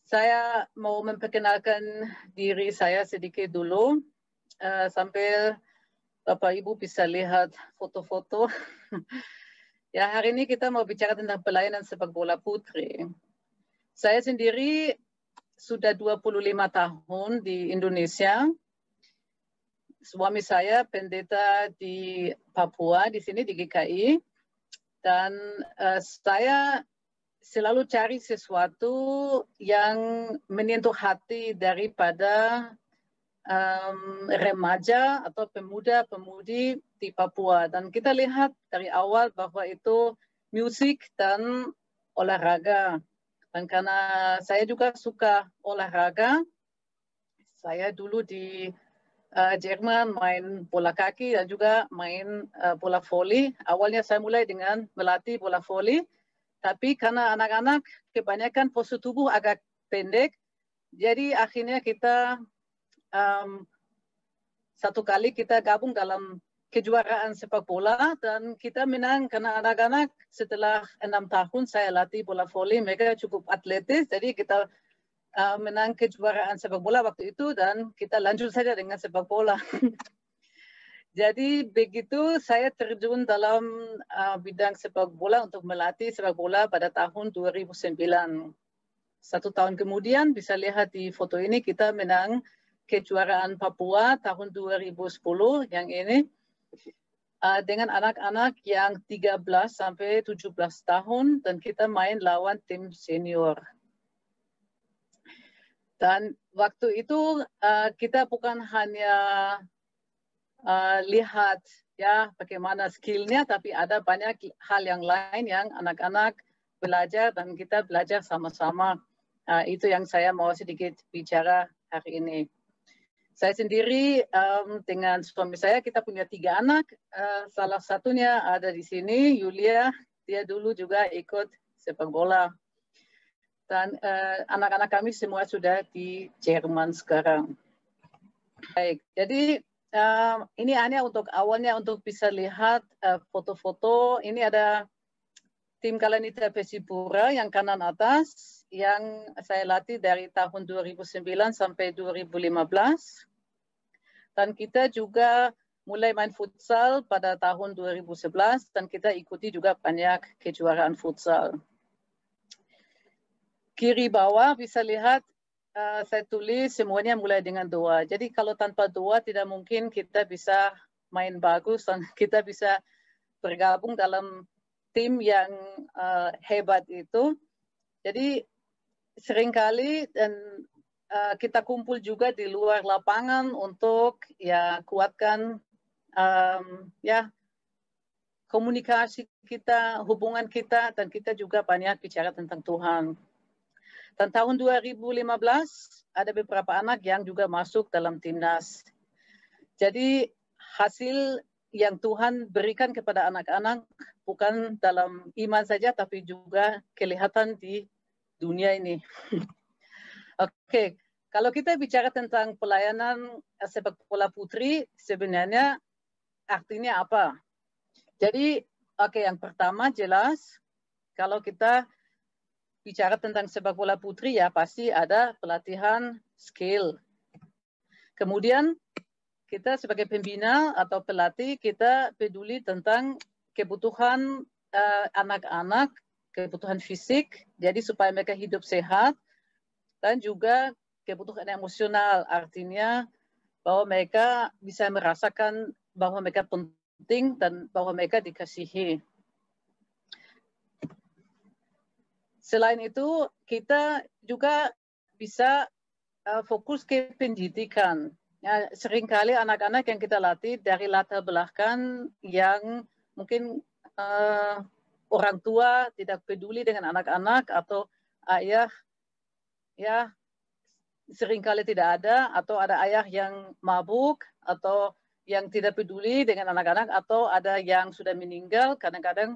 Saya mau memperkenalkan diri saya sedikit dulu, sambil Bapak Ibu bisa lihat foto-foto. Ya, hari ini kita mau bicara tentang pelayanan sepak bola putri. Saya sendiri sudah 25 tahun di Indonesia. Suami saya pendeta di Papua, di sini di GKI. Dan saya selalu cari sesuatu yang menyentuh hati daripada remaja atau pemuda-pemudi di Papua. Dan kita lihat dari awal bahwa itu musik dan olahraga. Dan karena saya juga suka olahraga, saya dulu di Jerman main bola kaki dan juga main bola voli. Awalnya saya mulai dengan melatih bola voli, tapi karena anak-anak kebanyakan postur tubuh agak pendek, jadi akhirnya kita satu kali kita gabung dalam kejuaraan sepak bola dan kita menang karena anak-anak setelah 6 tahun saya latih bola voli, mereka cukup atletis, jadi kita menang kejuaraan sepak bola waktu itu dan kita lanjut saja dengan sepak bola. Jadi begitu saya terjun dalam bidang sepak bola untuk melatih sepak bola pada tahun 2009. 1 tahun kemudian bisa lihat di foto ini kita menang kejuaraan Papua tahun 2010 yang ini dengan anak-anak yang 13 sampai 17 tahun dan kita main lawan tim senior. Dan waktu itu kita bukan hanya lihat ya bagaimana skillnya, tapi ada banyak hal yang lain yang anak-anak belajar dan kita belajar sama-sama. Itu yang saya mau sedikit bicara hari ini. Saya sendiri dengan suami saya, kita punya 3 anak. Salah satunya ada di sini, Yulia. Dia dulu juga ikut sepak bola. Dan anak-anak kami semua sudah di Jerman sekarang. Baik, jadi ini hanya untuk awalnya untuk bisa lihat foto-foto. Ini ada tim Kalanita Persipura yang kanan atas, yang saya latih dari tahun 2009 sampai 2015. Dan kita juga mulai main futsal pada tahun 2011 dan kita ikuti juga banyak kejuaraan futsal. Kiri bawah bisa lihat saya tulis semuanya mulai dengan doa. Jadi kalau tanpa doa tidak mungkin kita bisa main bagus dan kita bisa bergabung dalam tim yang hebat itu. Jadi seringkali dan kita kumpul juga di luar lapangan untuk ya kuatkan ya komunikasi kita, hubungan kita, dan kita juga banyak bicara tentang Tuhan. Dan tahun 2015 ada beberapa anak yang juga masuk dalam timnas. Jadi hasil yang Tuhan berikan kepada anak-anak bukan dalam iman saja, tapi juga kelihatan di dunia ini. Oke, kalau kita bicara tentang pelayanan sepak bola putri, sebenarnya artinya apa? Jadi, yang pertama jelas, kalau kita bicara tentang sepak bola putri, ya pasti ada pelatihan skill. Kemudian, kita sebagai pembina atau pelatih, kita peduli tentang kebutuhan anak-anak, kebutuhan fisik, jadi supaya mereka hidup sehat, dan juga kebutuhan emosional, artinya bahwa mereka bisa merasakan bahwa mereka penting dan bahwa mereka dikasihi. Selain itu, kita juga bisa fokus ke pendidikan. Ya, seringkali anak-anak yang kita latih dari latar belakang yang mungkin orang tua tidak peduli dengan anak-anak atau ayah ya seringkali tidak ada, atau ada ayah yang mabuk atau yang tidak peduli dengan anak-anak, atau ada yang sudah meninggal. Kadang-kadang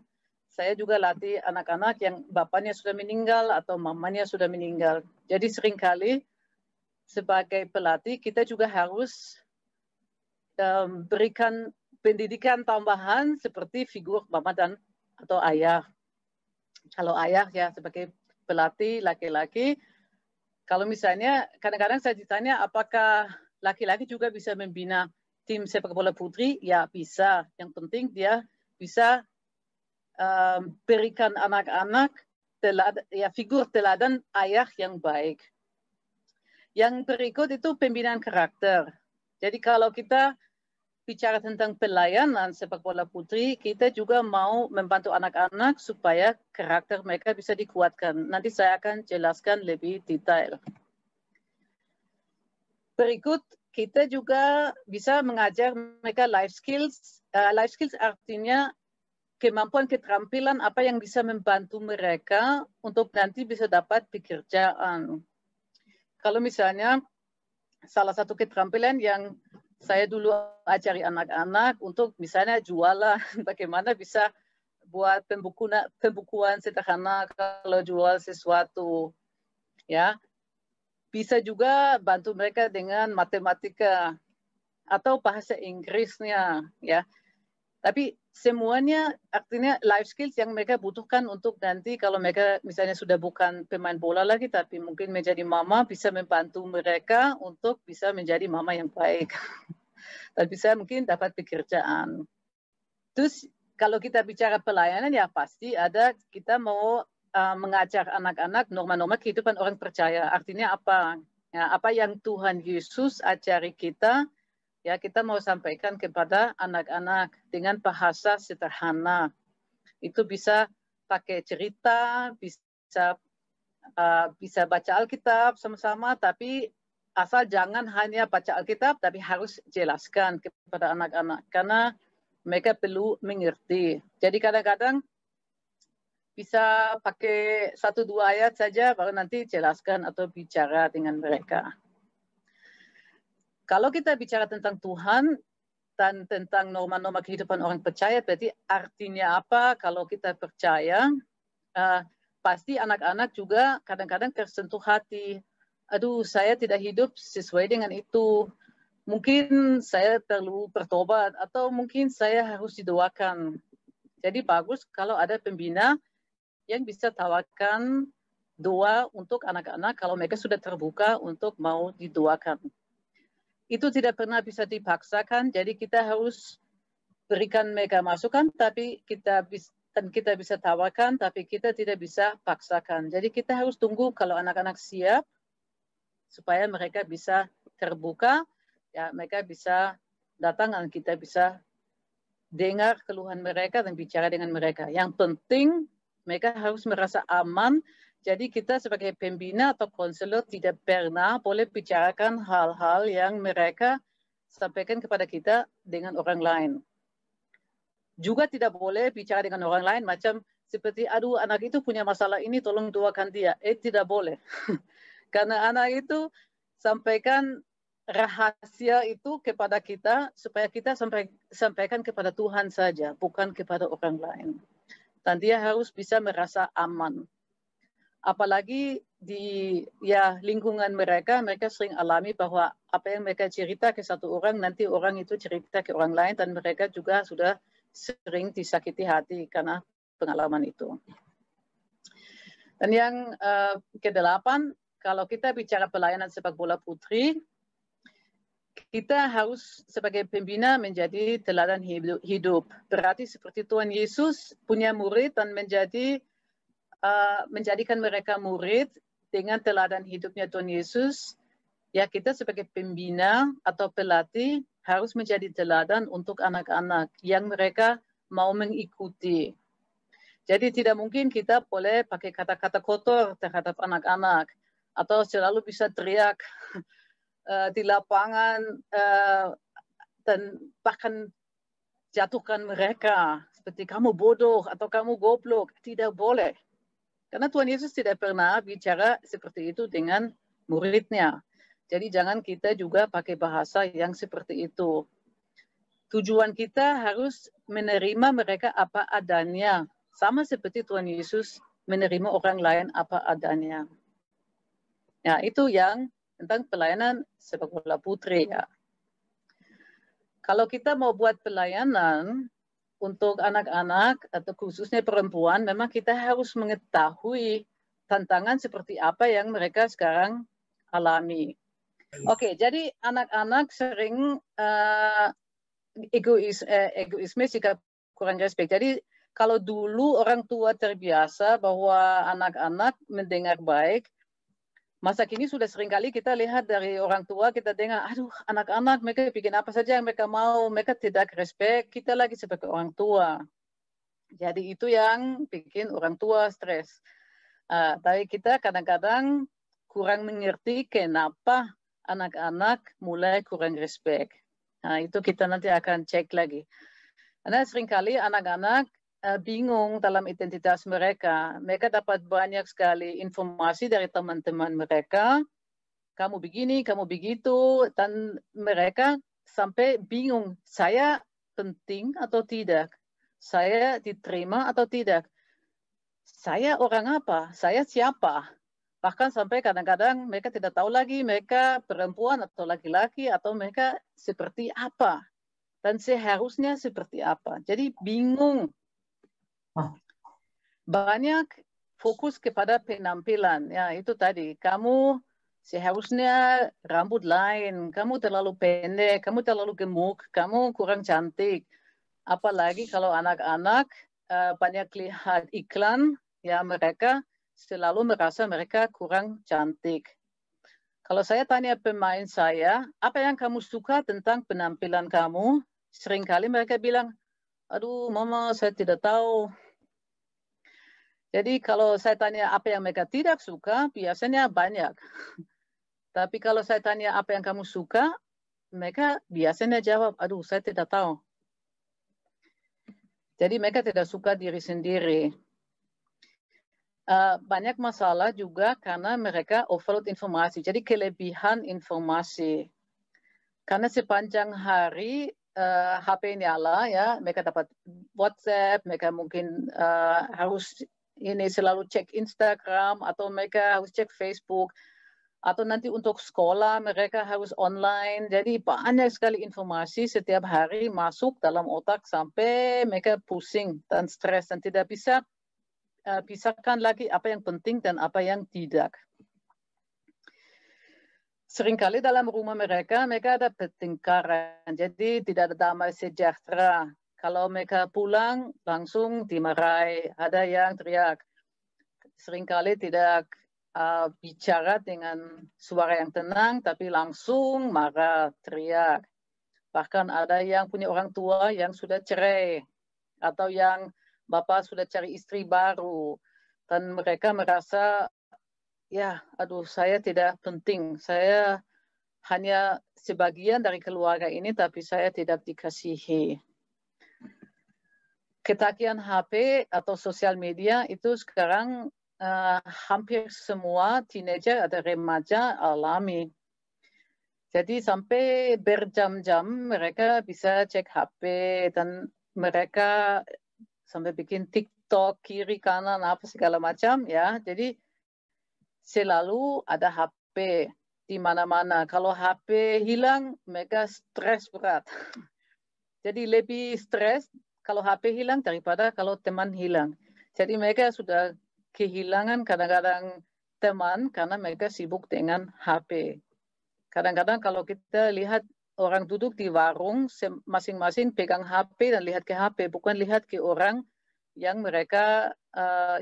saya juga latih anak-anak yang bapaknya sudah meninggal atau mamanya sudah meninggal. Jadi seringkali sebagai pelatih kita juga harus berikan pendidikan tambahan seperti figur mama dan atau ayah. Kalau ayah ya sebagai pelatih laki-laki, Kalau misalnya kadang-kadang saya ditanya apakah laki-laki juga bisa membina tim sepak bola putri? Ya bisa. Yang penting dia bisa berikan anak-anak figur teladan ayah yang baik. Yang berikut itu pembinaan karakter. Jadi kalau kita bicara tentang pelayanan sepak bola putri, kita juga mau membantu anak-anak supaya karakter mereka bisa dikuatkan. Nanti saya akan jelaskan lebih detail. Berikut, kita juga bisa mengajar mereka life skills. Life skills artinya kemampuan keterampilan apa yang bisa membantu mereka untuk nanti bisa dapat pekerjaan. Kalau misalnya salah satu keterampilan yang saya dulu ajari anak-anak untuk misalnya jualan, bagaimana bisa buat pembukuan sederhana kalau jual sesuatu, ya. Bisa juga bantu mereka dengan matematika atau bahasa Inggrisnya, ya. Tapi semuanya artinya life skills yang mereka butuhkan untuk nanti kalau mereka misalnya sudah bukan pemain bola lagi, tapi mungkin menjadi mama, bisa membantu mereka untuk bisa menjadi mama yang baik. Dan bisa mungkin dapat pekerjaan. Terus kalau kita bicara pelayanan, ya pasti ada kita mau mengajar anak-anak norma-norma kehidupan orang percaya. Artinya apa? Ya, apa yang Tuhan Yesus ajari kita, ya kita mau sampaikan kepada anak-anak dengan bahasa sederhana. Itu bisa pakai cerita, bisa baca Alkitab sama-sama, tapi asal jangan hanya baca Alkitab, tapi harus jelaskan kepada anak-anak karena mereka perlu mengerti. Jadi kadang-kadang bisa pakai 1-2 ayat saja, baru nanti jelaskan atau bicara dengan mereka. Kalau kita bicara tentang Tuhan dan tentang norma-norma kehidupan orang percaya, berarti artinya apa kalau kita percaya? Pasti anak-anak juga kadang-kadang tersentuh hati. Aduh, saya tidak hidup sesuai dengan itu. Mungkin saya perlu bertobat atau mungkin saya harus didoakan. Jadi bagus kalau ada pembina yang bisa tawarkan doa untuk anak-anak kalau mereka sudah terbuka untuk mau didoakan. Itu tidak pernah bisa dipaksakan, jadi kita harus berikan mereka masukan, tapi kita bisa tawarkan, tapi kita tidak bisa paksakan. Jadi kita harus tunggu kalau anak-anak siap, supaya mereka bisa terbuka, ya mereka bisa datang dan kita bisa dengar keluhan mereka dan bicara dengan mereka. Yang penting mereka harus merasa aman. Jadi kita sebagai pembina atau konselor tidak pernah boleh bicarakan hal-hal yang mereka sampaikan kepada kita dengan orang lain. Juga tidak boleh bicara dengan orang lain macam seperti, aduh anak itu punya masalah ini, tolong doakan dia. Tidak boleh. Karena anak itu sampaikan rahasia itu kepada kita supaya kita sampaikan kepada Tuhan saja, bukan kepada orang lain. Dan dia harus bisa merasa aman. Apalagi di lingkungan mereka sering alami bahwa apa yang mereka cerita ke satu orang, nanti orang itu cerita ke orang lain, dan mereka juga sudah sering disakiti hati karena pengalaman itu. Dan yang ke-8, kalau kita bicara pelayanan sepak bola putri, kita harus sebagai pembina menjadi teladan hidup. Berarti seperti Tuhan Yesus punya murid dan menjadikan mereka murid dengan teladan hidupnya Tuhan Yesus, ya kita sebagai pembina atau pelatih harus menjadi teladan untuk anak-anak yang mereka mau mengikuti. Jadi tidak mungkin kita boleh pakai kata-kata kotor terhadap anak-anak atau selalu bisa teriak di lapangan dan bahkan jatuhkan mereka seperti kamu bodoh atau kamu goblok. Tidak boleh. Karena Tuhan Yesus tidak pernah bicara seperti itu dengan muridnya. Jadi jangan kita juga pakai bahasa yang seperti itu. Tujuan kita harus menerima mereka apa adanya. Sama seperti Tuhan Yesus menerima orang lain apa adanya. Nah, itu yang tentang pelayanan sepak bola putri. Ya. Kalau kita mau buat pelayanan untuk anak-anak atau khususnya perempuan, memang kita harus mengetahui tantangan seperti apa yang mereka sekarang alami. Oke, jadi anak-anak sering egoisme sikap kurang respect. Jadi kalau dulu orang tua terbiasa bahwa anak-anak mendengar baik, masa kini sudah seringkali kita lihat dari orang tua, kita dengar, aduh anak-anak mereka bikin apa saja yang mereka mau, mereka tidak respect kita lagi sebagai orang tua. Jadi itu yang bikin orang tua stres. Tapi kita kadang-kadang kurang mengerti kenapa anak-anak mulai kurang respect. Nah, itu kita nanti akan cek lagi. Karena seringkali anak-anak bingung dalam identitas mereka. Mereka dapat banyak sekali informasi dari teman-teman mereka. Kamu begini, kamu begitu. Dan mereka sampai bingung. Saya penting atau tidak? Saya diterima atau tidak? Saya orang apa? Saya siapa? Bahkan sampai kadang-kadang mereka tidak tahu lagi mereka perempuan atau laki-laki atau mereka seperti apa. Dan seharusnya seperti apa. Jadi bingung. Banyak fokus kepada penampilan. Ya, itu tadi. Kamu seharusnya rambut lain, kamu terlalu pendek, kamu terlalu gemuk, kamu kurang cantik. Apalagi kalau anak-anak banyak lihat iklan, ya mereka selalu merasa mereka kurang cantik. Kalau saya tanya pemain saya, apa yang kamu suka tentang penampilan kamu? Seringkali mereka bilang, aduh mama saya tidak tahu. Jadi kalau saya tanya apa yang mereka tidak suka, biasanya banyak. Tapi kalau saya tanya apa yang kamu suka, mereka biasanya jawab, aduh saya tidak tahu. Jadi mereka tidak suka diri sendiri. Banyak masalah juga karena mereka overload informasi. Jadi kelebihan informasi. Karena sepanjang hari HP nyala, ya mereka dapat WhatsApp, mereka mungkin harus ini selalu cek Instagram atau mereka harus cek Facebook atau nanti untuk sekolah mereka harus online. Jadi banyak sekali informasi setiap hari masuk dalam otak sampai mereka pusing dan stres dan tidak bisa pisahkan lagi apa yang penting dan apa yang tidak. Seringkali dalam rumah mereka ada pertengkaran, jadi tidak ada damai sejahtera. Kalau mereka pulang, langsung dimarahi. Ada yang teriak. Seringkali tidak bicara dengan suara yang tenang, tapi langsung marah, teriak. Bahkan ada yang punya orang tua yang sudah cerai, atau yang bapak sudah cari istri baru. Dan mereka merasa, ya, aduh, saya tidak penting. Saya hanya sebagian dari keluarga ini, tapi saya tidak dikasihi. Ketakian HP atau sosial media itu sekarang hampir semua teenager atau remaja alami. Jadi sampai berjam-jam mereka bisa cek HP dan mereka sampai bikin TikTok kiri kanan apa segala macam ya. Jadi selalu ada HP di mana-mana. Kalau HP hilang, mereka stres berat. Jadi lebih stres kalau HP hilang daripada kalau teman hilang. Jadi mereka sudah kehilangan kadang-kadang teman karena mereka sibuk dengan HP. Kadang-kadang kalau kita lihat orang duduk di warung, masing-masing pegang HP dan lihat ke HP, bukan lihat ke orang yang mereka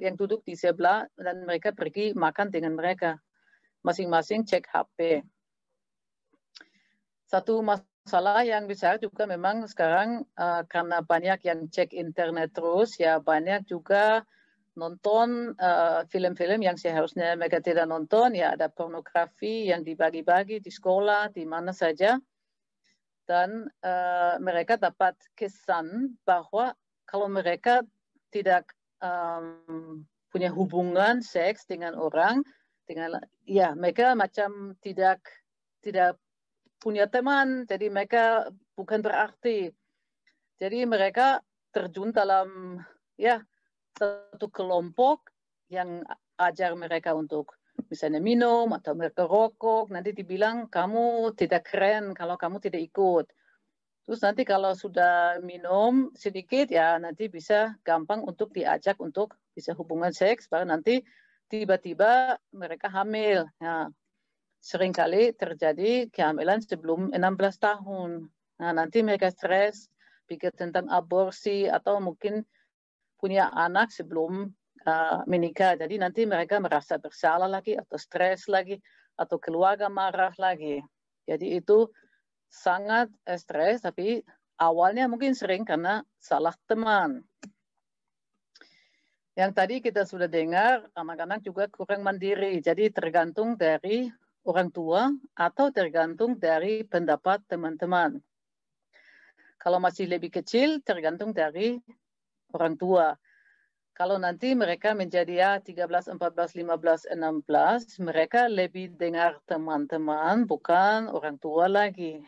yang duduk di sebelah dan mereka pergi makan dengan mereka. Masing-masing cek HP. Satu masalah yang besar juga memang sekarang karena banyak yang cek internet terus, ya banyak juga nonton film-film yang seharusnya mereka tidak nonton, ya ada pornografi yang dibagi-bagi di sekolah, di mana saja. Dan mereka dapat kesan bahwa kalau mereka tidak punya hubungan seks dengan orang, ya mereka macam tidak punya teman, jadi mereka bukan berarti. Jadi mereka terjun dalam ya satu kelompok yang ajar mereka untuk misalnya minum atau mereka rokok, nanti dibilang kamu tidak keren kalau kamu tidak ikut. Terus nanti kalau sudah minum sedikit ya nanti bisa gampang untuk diajak untuk bisa hubungan seks, baru nanti tiba-tiba mereka hamil. Nah, seringkali terjadi kehamilan sebelum 16 tahun. Nah, nanti mereka stres, pikir tentang aborsi, atau mungkin punya anak sebelum menikah. Jadi nanti mereka merasa bersalah lagi, atau stres lagi, atau keluarga marah lagi. Jadi itu sangat stres, tapi awalnya mungkin sering karena salah teman. Yang tadi kita sudah dengar, anak-anak juga kurang mandiri. Jadi tergantung dari orang tua atau tergantung dari pendapat teman-teman. Kalau masih lebih kecil, tergantung dari orang tua. Kalau nanti mereka menjadi 13, 14, 15, 16, mereka lebih dengar teman-teman, bukan orang tua lagi.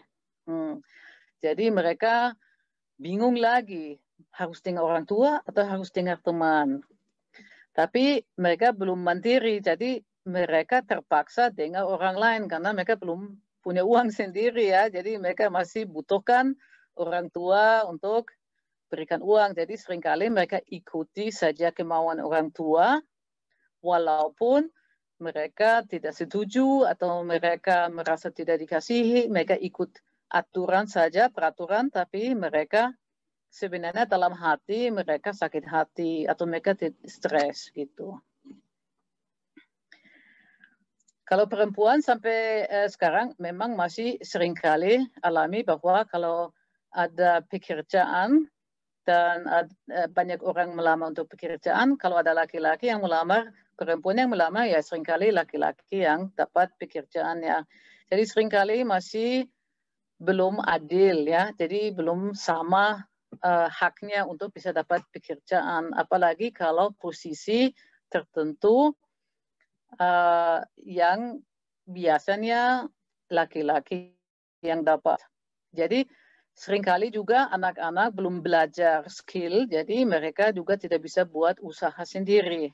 Jadi mereka bingung lagi, harus dengar orang tua atau harus dengar teman. Tapi mereka belum mandiri, jadi mereka terpaksa dengar orang lain karena mereka belum punya uang sendiri ya. Jadi mereka masih butuhkan orang tua untuk berikan uang. Jadi seringkali mereka ikuti saja kemauan orang tua, walaupun mereka tidak setuju atau mereka merasa tidak dikasihi, mereka ikut aturan saja, peraturan, tapi mereka sebenarnya dalam hati mereka sakit hati atau mereka stres gitu. Kalau perempuan sampai sekarang memang masih seringkali alami bahwa kalau ada pekerjaan dan banyak orang melamar untuk pekerjaan, kalau ada laki-laki yang melamar, perempuan yang melamar ya seringkali laki-laki yang dapat pekerjaannya. Jadi seringkali masih belum adil ya, jadi belum sama haknya untuk bisa dapat pekerjaan, apalagi kalau posisi tertentu yang biasanya laki-laki yang dapat. Jadi seringkali juga anak-anak belum belajar skill, jadi mereka juga tidak bisa buat usaha sendiri.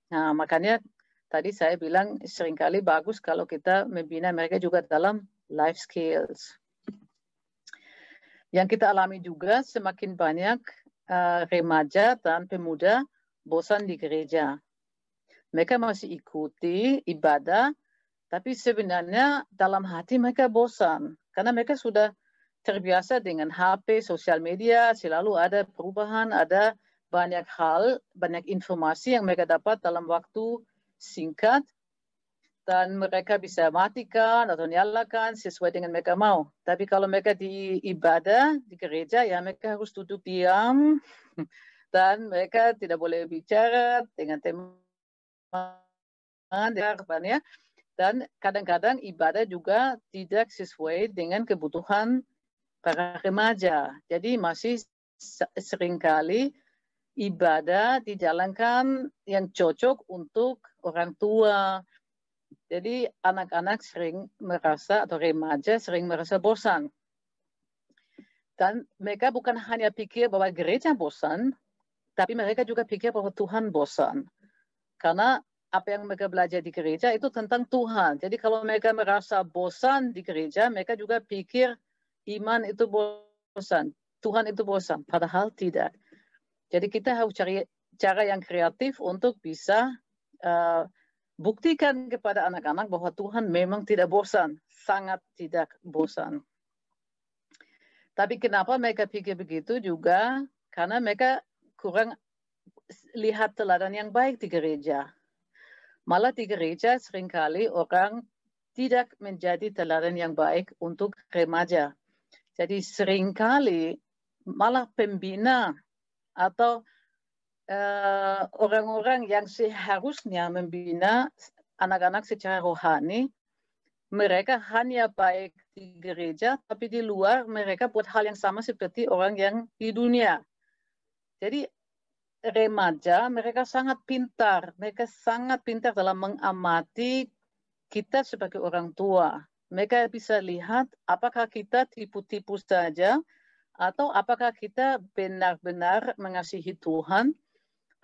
Nah, makanya tadi saya bilang seringkali bagus kalau kita membina mereka juga dalam life skills. Yang kita alami juga semakin banyak remaja dan pemuda bosan di gereja. Mereka masih ikuti ibadah, tapi sebenarnya dalam hati mereka bosan. Karena mereka sudah terbiasa dengan HP, sosial media, selalu ada perubahan, ada banyak hal, banyak informasi yang mereka dapat dalam waktu singkat, dan mereka bisa matikan atau nyalakan sesuai dengan mereka mau. Tapi kalau mereka di ibadah, di gereja, ya mereka harus duduk diam, dan mereka tidak boleh bicara dengan teman, dan kadang-kadang ibadah juga tidak sesuai dengan kebutuhan para remaja. Jadi masih seringkali ibadah dijalankan yang cocok untuk orang tua. Jadi anak-anak sering merasa atau remaja sering merasa bosan. Dan mereka bukan hanya pikir bahwa gereja bosan, tapi mereka juga pikir bahwa Tuhan bosan. Karena apa yang mereka belajar di gereja itu tentang Tuhan. Jadi kalau mereka merasa bosan di gereja, mereka juga pikir iman itu bosan, Tuhan itu bosan. Padahal tidak. Jadi kita harus cari cara yang kreatif untuk bisa buktikan kepada anak-anak bahwa Tuhan memang tidak bosan, sangat tidak bosan. Tapi kenapa mereka pikir begitu juga? Karena mereka kurang lihat teladan yang baik di gereja. Malah di gereja seringkali orang tidak menjadi teladan yang baik untuk remaja. Jadi seringkali malah pembina atau orang-orang yang seharusnya membina anak-anak secara rohani, mereka hanya baik di gereja, tapi di luar mereka buat hal yang sama seperti orang yang di dunia. Jadi remaja, mereka sangat pintar dalam mengamati kita sebagai orang tua. Mereka bisa lihat apakah kita tipu-tipu saja, atau apakah kita benar-benar mengasihi Tuhan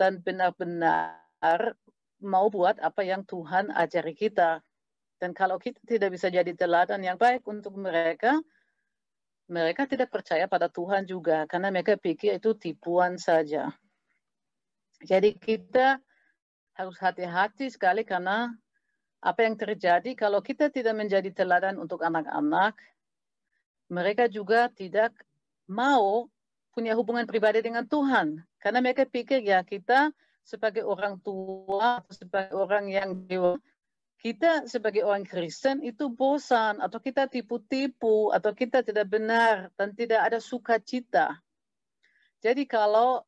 dan benar-benar mau buat apa yang Tuhan ajari kita. Dan kalau kita tidak bisa jadi teladan yang baik untuk mereka, mereka tidak percaya pada Tuhan juga, karena mereka pikir itu tipuan saja. Jadi kita harus hati-hati sekali karena apa yang terjadi kalau kita tidak menjadi teladan untuk anak-anak, mereka juga tidak mau punya hubungan pribadi dengan Tuhan. Karena mereka pikir ya kita sebagai orang tua, atau sebagai orang yang dewa, kita sebagai orang Kristen itu bosan, atau kita tipu-tipu, atau kita tidak benar, dan tidak ada sukacita. Jadi kalau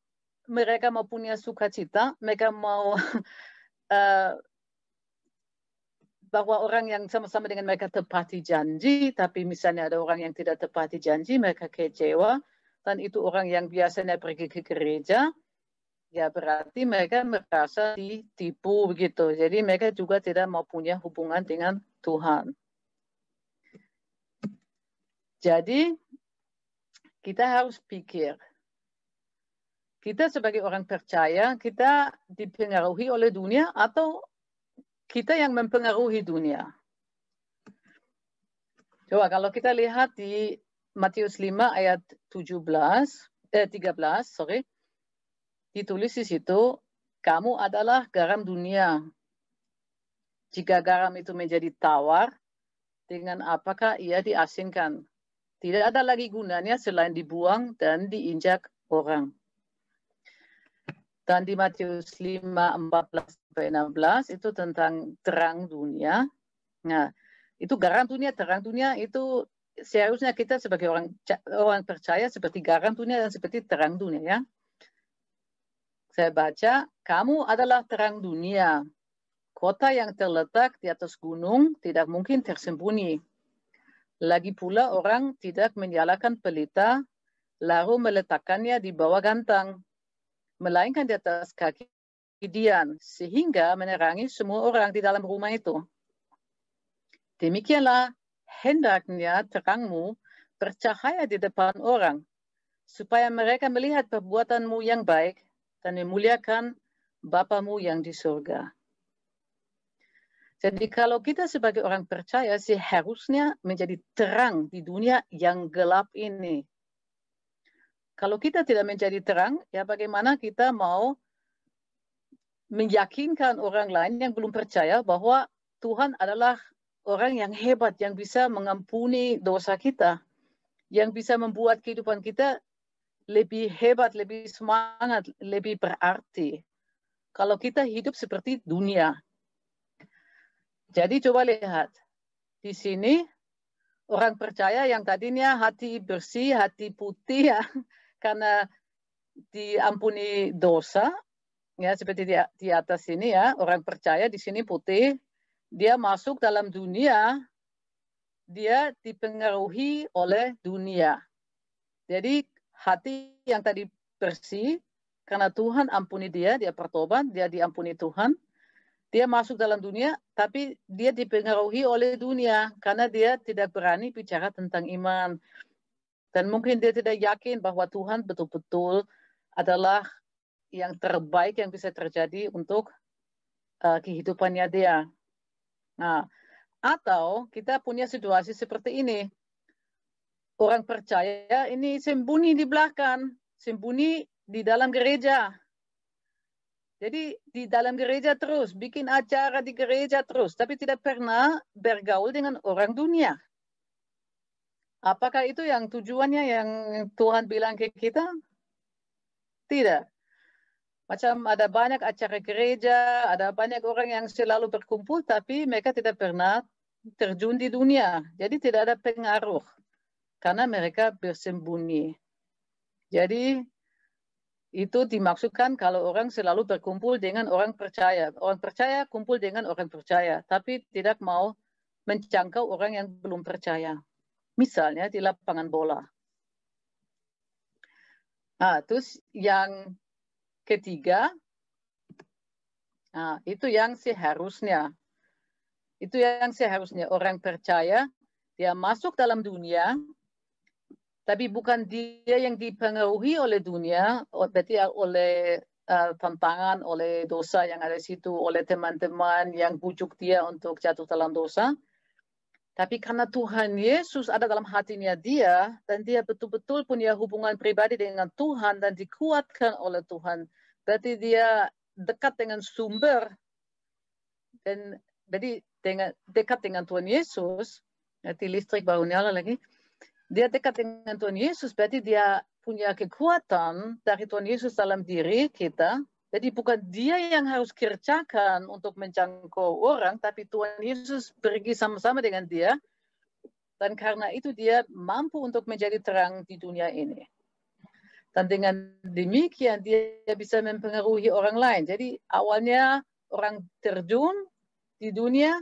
mereka mau punya sukacita, mereka mau bahwa orang yang sama-sama dengan mereka tepati janji, tapi misalnya ada orang yang tidak tepati janji, mereka kecewa, dan itu orang yang biasanya pergi ke gereja, ya berarti mereka merasa ditipu begitu. Jadi mereka juga tidak mau punya hubungan dengan Tuhan. Jadi kita harus pikir, kita sebagai orang percaya, kita dipengaruhi oleh dunia atau kita yang mempengaruhi dunia. Coba kalau kita lihat di Matius 5 ayat 13, ditulis di situ, kamu adalah garam dunia. Jika garam itu menjadi tawar, dengan apakah ia diasingkan? Tidak ada lagi gunanya selain dibuang dan diinjak orang. Dan di Matius 5, 14-16 itu tentang terang dunia. Nah, itu garam dunia, terang dunia itu seharusnya kita sebagai orang percaya seperti garam dunia dan seperti terang dunia ya. Saya baca, kamu adalah terang dunia. Kota yang terletak di atas gunung tidak mungkin tersembunyi. Lagi pula orang tidak menyalakan pelita, lalu meletakkannya di bawah gantang, melainkan di atas kaki dian, sehingga menerangi semua orang di dalam rumah itu. Demikianlah hendaknya terangmu bercahaya di depan orang, supaya mereka melihat perbuatanmu yang baik dan memuliakan Bapamu yang di surga. Jadi kalau kita sebagai orang percaya seharusnya menjadi terang di dunia yang gelap ini. Kalau kita tidak menjadi terang, ya bagaimana kita mau meyakinkan orang lain yang belum percaya bahwa Tuhan adalah orang yang hebat, yang bisa mengampuni dosa kita, yang bisa membuat kehidupan kita lebih hebat, lebih semangat, lebih berarti. Kalau kita hidup seperti dunia. Jadi coba lihat, di sini orang percaya yang tadinya hati bersih, hati putih ya, karena diampuni dosa, ya seperti di atas sini ya, orang percaya di sini putih, dia masuk dalam dunia, dia dipengaruhi oleh dunia. Jadi hati yang tadi bersih, karena Tuhan ampuni dia bertobat, dia diampuni Tuhan, dia masuk dalam dunia, tapi dia dipengaruhi oleh dunia, karena dia tidak berani bicara tentang iman. Dan mungkin dia tidak yakin bahwa Tuhan betul-betul adalah yang terbaik yang bisa terjadi untuk kehidupannya dia. Nah, atau kita punya situasi seperti ini. Orang percaya ini sembunyi di belakang, sembunyi di dalam gereja. Jadi di dalam gereja terus, bikin acara di gereja terus, tapi tidak pernah bergaul dengan orang dunia. Apakah itu yang tujuannya yang Tuhan bilang ke kita? Tidak. Macam ada banyak acara gereja, ada banyak orang yang selalu berkumpul, tapi mereka tidak pernah terjun di dunia. Jadi tidak ada pengaruh, karena mereka bersembunyi. Jadi itu dimaksudkan kalau orang selalu berkumpul dengan orang percaya. Orang percaya kumpul dengan orang percaya, tapi tidak mau menjangkau orang yang belum percaya. Misalnya di lapangan bola. Nah, terus yang ketiga, nah, itu yang seharusnya. Itu yang seharusnya orang percaya, dia masuk dalam dunia, tapi bukan dia yang dipengaruhi oleh dunia, berarti oleh tantangan, oleh dosa yang ada di situ, oleh teman-teman yang bujuk dia untuk jatuh dalam dosa. Tapi karena Tuhan Yesus ada dalam hatinya dia, dan dia betul-betul punya hubungan pribadi dengan Tuhan dan dikuatkan oleh Tuhan. Berarti dia dekat dengan sumber. Dan jadi dekat dengan Tuhan Yesus, nanti listrik baru nyala lagi, dia dekat dengan Tuhan Yesus, berarti dia punya kekuatan dari Tuhan Yesus dalam diri kita. Jadi bukan dia yang harus kerjakan untuk menjangkau orang, tapi Tuhan Yesus pergi sama-sama dengan dia. Dan karena itu dia mampu untuk menjadi terang di dunia ini. Dan dengan demikian dia bisa mempengaruhi orang lain. Jadi awalnya orang terjun di dunia,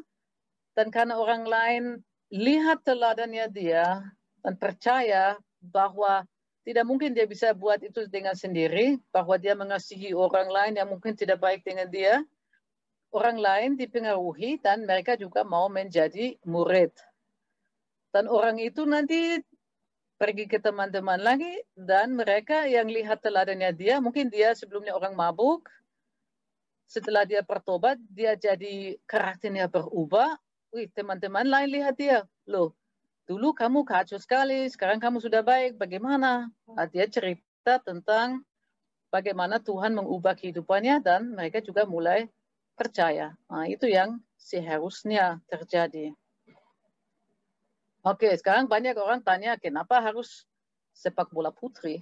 dan karena orang lain lihat teladannya dia dan percaya bahwa tidak mungkin dia bisa buat itu dengan sendiri, bahwa dia mengasihi orang lain yang mungkin tidak baik dengan dia, orang lain dipengaruhi dan mereka juga mau menjadi murid. Dan orang itu nanti pergi ke teman-teman lagi, dan mereka yang lihat teladannya dia, mungkin dia sebelumnya orang mabuk, setelah dia bertobat, dia jadi karakternya berubah. Wih, teman-teman lain lihat dia, loh, dulu kamu kacau sekali, sekarang kamu sudah baik, bagaimana? Nah, dia cerita tentang bagaimana Tuhan mengubah kehidupannya, dan mereka juga mulai percaya. Nah, itu yang seharusnya terjadi. Oke, sekarang banyak orang tanya, kenapa harus sepak bola putri?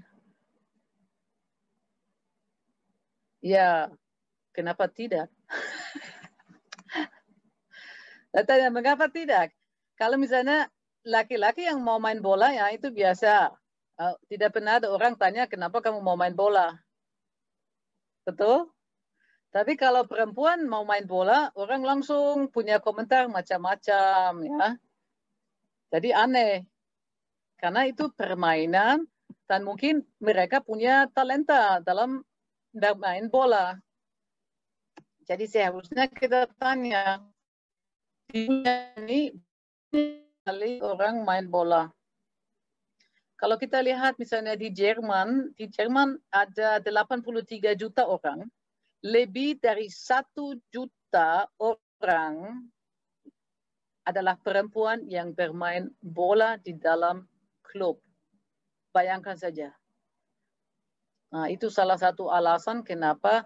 Ya, kenapa tidak? Tanya, mengapa tidak? Kalau misalnya laki-laki yang mau main bola, ya itu biasa. Tidak pernah ada orang tanya, kenapa kamu mau main bola? Betul? Tapi kalau perempuan mau main bola, orang langsung punya komentar macam-macam, ya. Jadi aneh. Karena itu permainan, dan mungkin mereka punya talenta dalam main bola. Jadi seharusnya kita tanya, di dunia ini orang main bola. Kalau kita lihat misalnya di Jerman ada 83 juta orang, lebih dari 1 juta orang adalah perempuan yang bermain bola di dalam klub. Bayangkan saja. Nah, itu salah satu alasan kenapa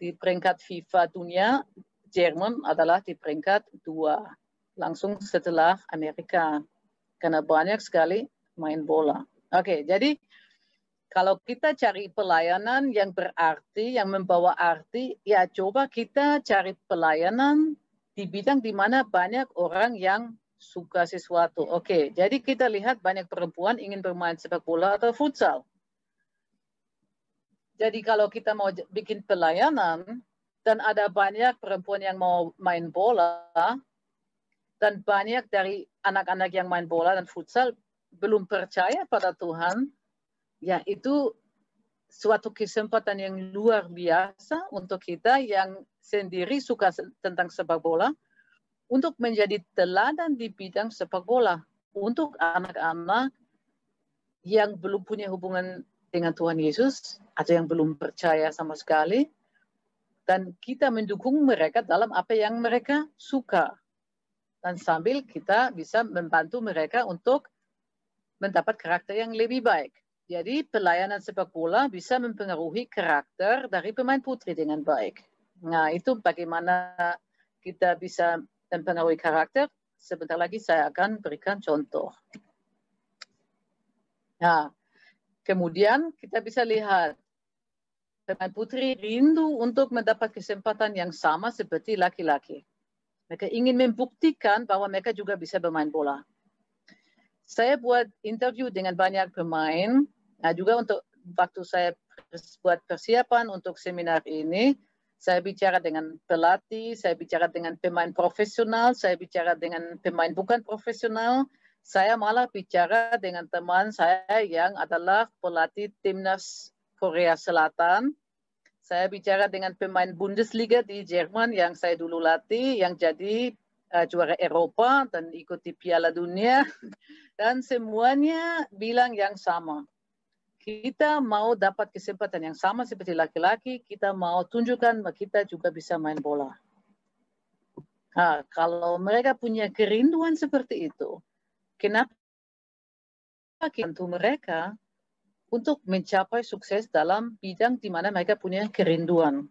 di peringkat FIFA dunia, Jerman adalah di peringkat 2, langsung setelah Amerika. Karena banyak sekali main bola. Oke, jadi kalau kita cari pelayanan yang berarti, yang membawa arti, ya coba kita cari pelayanan di bidang di mana banyak orang yang suka sesuatu. Oke, jadi kita lihat banyak perempuan ingin bermain sepak bola atau futsal. Jadi kalau kita mau bikin pelayanan dan ada banyak perempuan yang mau main bola dan banyak dari anak-anak yang main bola dan futsal belum percaya pada Tuhan, ya itu suatu kesempatan yang luar biasa untuk kita yang sendiri suka tentang sepak bola untuk menjadi teladan di bidang sepak bola untuk anak-anak yang belum punya hubungan dengan Tuhan Yesus atau yang belum percaya sama sekali, dan kita mendukung mereka dalam apa yang mereka suka, dan sambil kita bisa membantu mereka untuk mendapat karakter yang lebih baik. Jadi pelayanan sepak bola bisa mempengaruhi karakter dari pemain putri dengan baik. Nah, itu bagaimana kita bisa mempengaruhi karakter. Sebentar lagi saya akan berikan contoh. Nah, kemudian kita bisa lihat pemain putri rindu untuk mendapat kesempatan yang sama seperti laki-laki. Mereka ingin membuktikan bahwa mereka juga bisa bermain bola. Saya buat interview dengan banyak pemain. Nah, juga untuk waktu saya buat persiapan untuk seminar ini, saya bicara dengan pelatih, saya bicara dengan pemain profesional, saya bicara dengan pemain bukan profesional. Saya malah bicara dengan teman saya yang adalah pelatih timnas Korea Selatan. Saya bicara dengan pemain Bundesliga di Jerman yang saya dulu latih, yang jadi juara Eropa dan ikuti Piala Dunia. Dan semuanya bilang yang sama. Kita mau dapat kesempatan yang sama seperti laki-laki, kita mau tunjukkan bahwa kita juga bisa main bola. Nah, kalau mereka punya kerinduan seperti itu, kenapa kita bantu mereka untuk mencapai sukses dalam bidang di mana mereka punya kerinduan?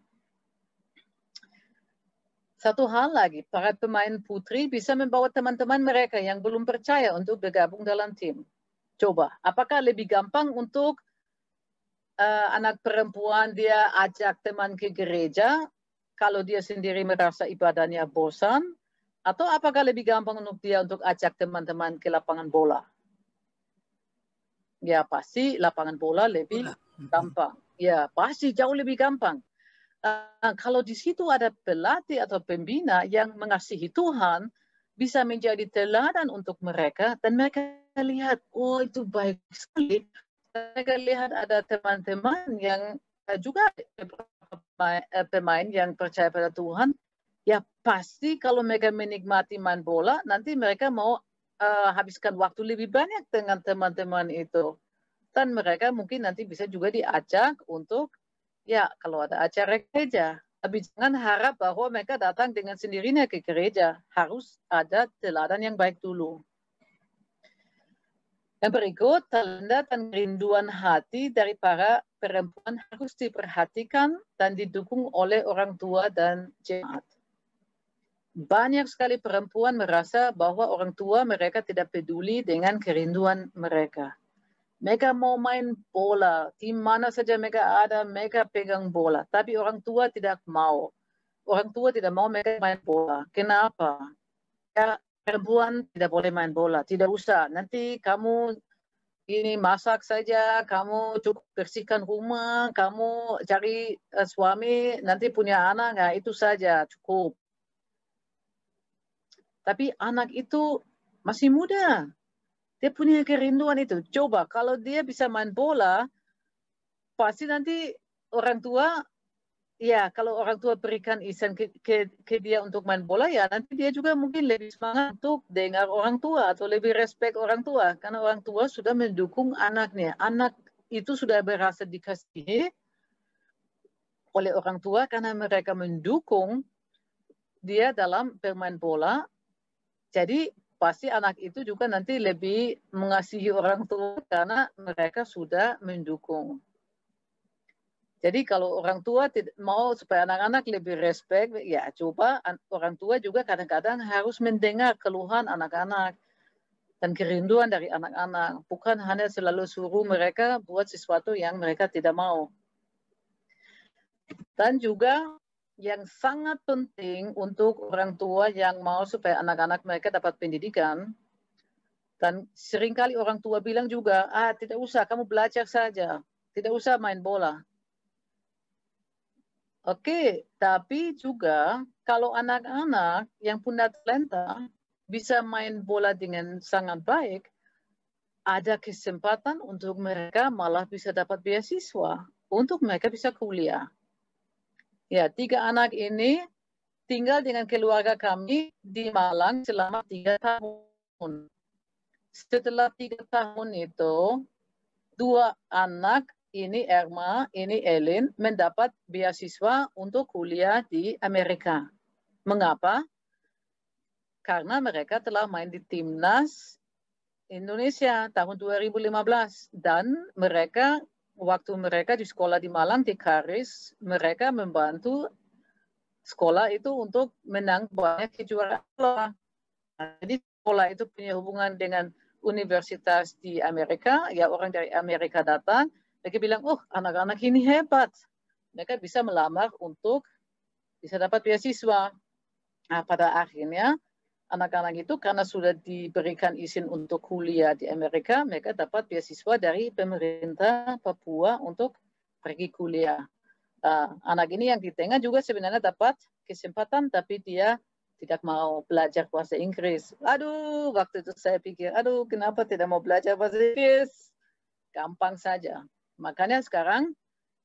Satu hal lagi, para pemain putri bisa membawa teman-teman mereka yang belum percaya untuk bergabung dalam tim. Coba, apakah lebih gampang untuk anak perempuan dia ajak teman ke gereja kalau dia sendiri merasa ibadahnya bosan? Atau apakah lebih gampang untuk dia untuk ajak teman-teman ke lapangan bola? Ya pasti lapangan bola lebih gampang. Ya pasti jauh lebih gampang. Kalau di situ ada pelatih atau pembina yang mengasihi Tuhan, bisa menjadi teladan untuk mereka, dan mereka lihat, oh itu baik sekali. Mereka lihat ada teman-teman yang juga pemain yang percaya pada Tuhan, ya pasti kalau mereka menikmati main bola, nanti mereka mau habiskan waktu lebih banyak dengan teman-teman itu. Dan mereka mungkin nanti bisa juga diajak untuk ya, kalau ada acara gereja. Tapi jangan harap bahwa mereka datang dengan sendirinya ke gereja. Harus ada teladan yang baik dulu. Yang berikut, tanda dan kerinduan hati dari para perempuan harus diperhatikan dan didukung oleh orang tua dan jemaat. Banyak sekali perempuan merasa bahwa orang tua mereka tidak peduli dengan kerinduan mereka. Mereka mau main bola, di mana saja mereka ada, mereka pegang bola. Tapi orang tua tidak mau. Orang tua tidak mau mereka main bola. Kenapa? Ya, perempuan tidak boleh main bola. Tidak usah. Nanti kamu ini masak saja, kamu cukup bersihkan rumah, kamu cari suami, nanti punya anak, nah itu saja cukup. Tapi anak itu masih muda. Dia punya kerinduan itu. Coba kalau dia bisa main bola, pasti nanti orang tua, ya kalau orang tua berikan izin ke dia untuk main bola, ya nanti dia juga mungkin lebih semangat untuk dengar orang tua atau lebih respect orang tua. Karena orang tua sudah mendukung anaknya. Anak itu sudah berasa dikasihi oleh orang tua karena mereka mendukung dia dalam bermain bola. Jadi pasti anak itu juga nanti lebih mengasihi orang tua karena mereka sudah mendukung. Jadi kalau orang tua tidak mau supaya anak-anak lebih respect, ya coba orang tua juga kadang-kadang harus mendengar keluhan anak-anak dan kerinduan dari anak-anak. Bukan hanya selalu suruh mereka buat sesuatu yang mereka tidak mau. Dan juga yang sangat penting untuk orang tua yang mau supaya anak-anak mereka dapat pendidikan, dan seringkali orang tua bilang juga, tidak usah, kamu belajar saja, tidak usah main bola. Oke, tapi juga kalau anak-anak yang punya talenta bisa main bola dengan sangat baik, ada kesempatan untuk mereka malah bisa dapat beasiswa untuk mereka bisa kuliah. Ya, 3 anak ini tinggal dengan keluarga kami di Malang selama 3 tahun. Setelah 3 tahun itu, 2 anak, ini Erma, ini Elin, mendapat beasiswa untuk kuliah di Amerika. Mengapa? Karena mereka telah main di Timnas Indonesia tahun 2015. Dan mereka, waktu mereka di sekolah di Malang, di Karis, mereka membantu sekolah itu untuk menang banyak kejuaraan. Jadi sekolah itu punya hubungan dengan universitas di Amerika, ya orang dari Amerika datang, mereka bilang, oh anak-anak ini hebat. Mereka bisa melamar untuk bisa dapat beasiswa. Nah, pada akhirnya anak-anak itu karena sudah diberikan izin untuk kuliah di Amerika, mereka dapat beasiswa dari pemerintah Papua untuk pergi kuliah. Anak ini yang di tengah juga sebenarnya dapat kesempatan, tapi dia tidak mau belajar bahasa Inggris. Aduh, waktu itu saya pikir, aduh, kenapa tidak mau belajar bahasa Inggris? Gampang saja. Makanya sekarang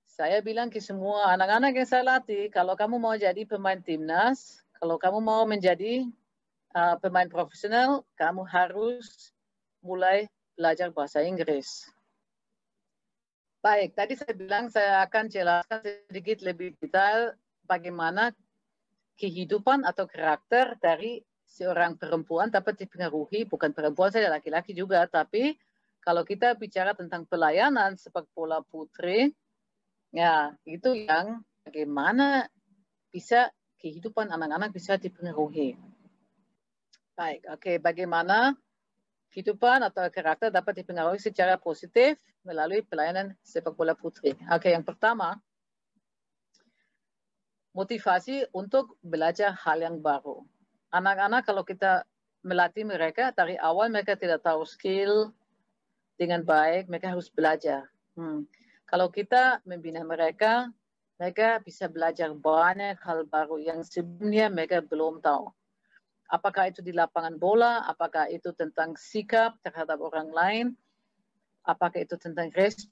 saya bilang ke semua anak-anak yang saya latih, kalau kamu mau jadi pemain timnas, kalau kamu mau menjadi pemain profesional, kamu harus mulai belajar bahasa Inggris. Baik, tadi saya bilang saya akan jelaskan sedikit lebih detail bagaimana kehidupan atau karakter dari seorang perempuan dapat dipengaruhi, bukan perempuan saja, laki-laki juga, tapi kalau kita bicara tentang pelayanan sepak bola putri, ya itu yang bagaimana bisa kehidupan anak-anak bisa dipengaruhi. Baik, oke. Bagaimana kehidupan atau karakter dapat dipengaruhi secara positif melalui pelayanan sepak bola putri? Oke, yang pertama, motivasi untuk belajar hal yang baru. Anak-anak kalau kita melatih mereka, dari awal mereka tidak tahu skill dengan baik, mereka harus belajar. Kalau kita membina mereka, mereka bisa belajar banyak hal baru yang sebelumnya mereka belum tahu. Apakah itu di lapangan bola, apakah itu tentang sikap terhadap orang lain, apakah itu tentang respect,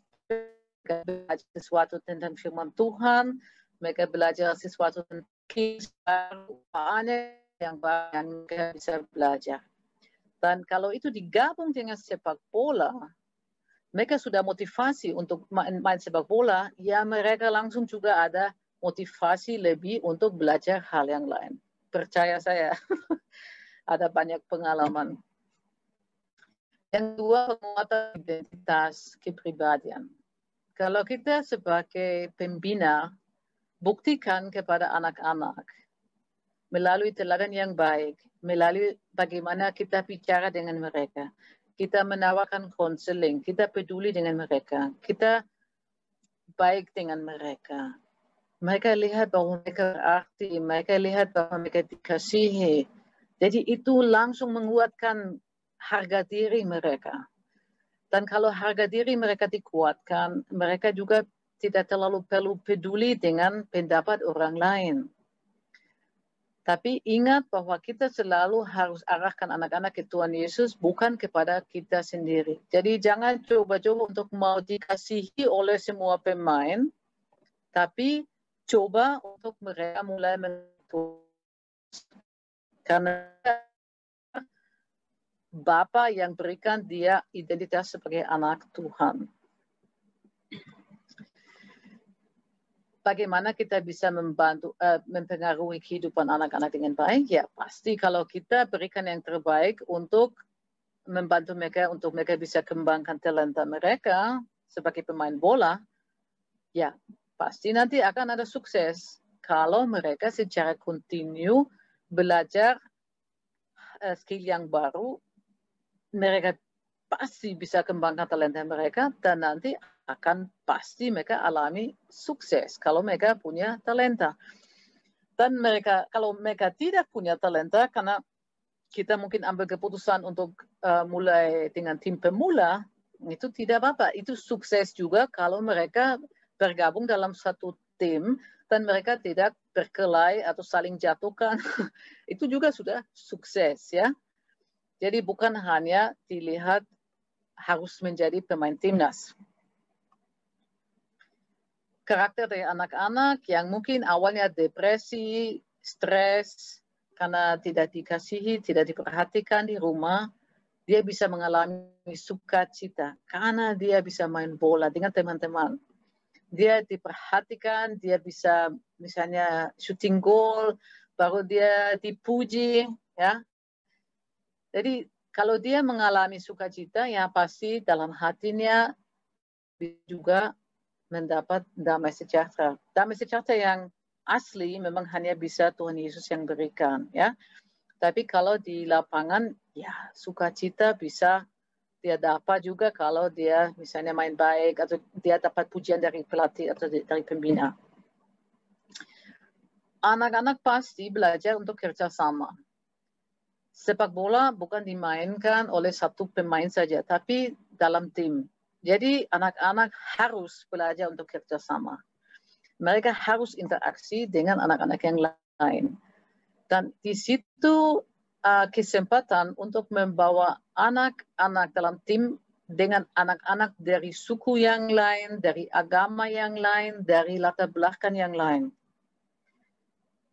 belajar sesuatu tentang firman Tuhan, mereka belajar sesuatu tentang banyak yang mereka bisa belajar. Dan kalau itu digabung dengan sepak bola, mereka sudah motivasi untuk main sepak bola, ya mereka langsung juga ada motivasi lebih untuk belajar hal yang lain. Percaya saya, ada banyak pengalaman. Yang kedua, penguatan identitas kepribadian. Kalau kita sebagai pembina, buktikan kepada anak-anak melalui teladan yang baik, melalui bagaimana kita bicara dengan mereka. Kita menawarkan konseling, kita peduli dengan mereka, kita baik dengan mereka. Mereka lihat bahwa mereka berarti, mereka lihat bahwa mereka dikasihi. Jadi itu langsung menguatkan harga diri mereka. Dan kalau harga diri mereka dikuatkan, mereka juga tidak terlalu perlu peduli dengan pendapat orang lain. Tapi ingat bahwa kita selalu harus arahkan anak-anak ke Tuhan Yesus, bukan kepada kita sendiri. Jadi jangan coba-coba untuk mau dikasihi oleh semua pemain, tapi coba untuk mereka mulai menentukan. Karena Bapa yang berikan dia identitas sebagai anak Tuhan. Bagaimana kita bisa membantu, mempengaruhi kehidupan anak-anak dengan baik? Ya pasti kalau kita berikan yang terbaik untuk membantu mereka, untuk mereka bisa kembangkan talenta mereka sebagai pemain bola, ya pasti nanti akan ada sukses kalau mereka secara kontinu belajar skill yang baru, mereka pasti bisa kembangkan talenta mereka dan nanti akan pasti mereka alami sukses kalau mereka punya talenta. Dan mereka, kalau mereka tidak punya talenta, karena kita mungkin ambil keputusan untuk mulai dengan tim pemula, itu tidak apa-apa. Itu sukses juga kalau mereka bergabung dalam satu tim dan mereka tidak berkelahi atau saling jatuhkan. Itu juga sudah sukses, ya. Jadi bukan hanya dilihat harus menjadi pemain timnas. Karakter dari anak-anak yang mungkin awalnya depresi, stres, karena tidak dikasihi, tidak diperhatikan di rumah, dia bisa mengalami sukacita karena dia bisa main bola dengan teman-teman. Dia diperhatikan, dia bisa misalnya shooting goal, baru dia dipuji, ya. Jadi kalau dia mengalami sukacita, ya pasti dalam hatinya juga mendapat damai sejahtera. Damai sejahtera yang asli memang hanya bisa Tuhan Yesus yang berikan, ya. Tapi kalau di lapangan, ya sukacita bisa dia dapat juga kalau dia misalnya main baik atau dia dapat pujian dari pelatih atau dari pembina. Anak-anak pasti belajar untuk kerjasama. Sepak bola bukan dimainkan oleh satu pemain saja, tapi dalam tim. Jadi anak-anak harus belajar untuk kerjasama. Mereka harus interaksi dengan anak-anak yang lain. Dan di situ kesempatan untuk membawa anak-anak dalam tim dengan anak-anak dari suku yang lain, dari agama yang lain, dari latar belakang yang lain.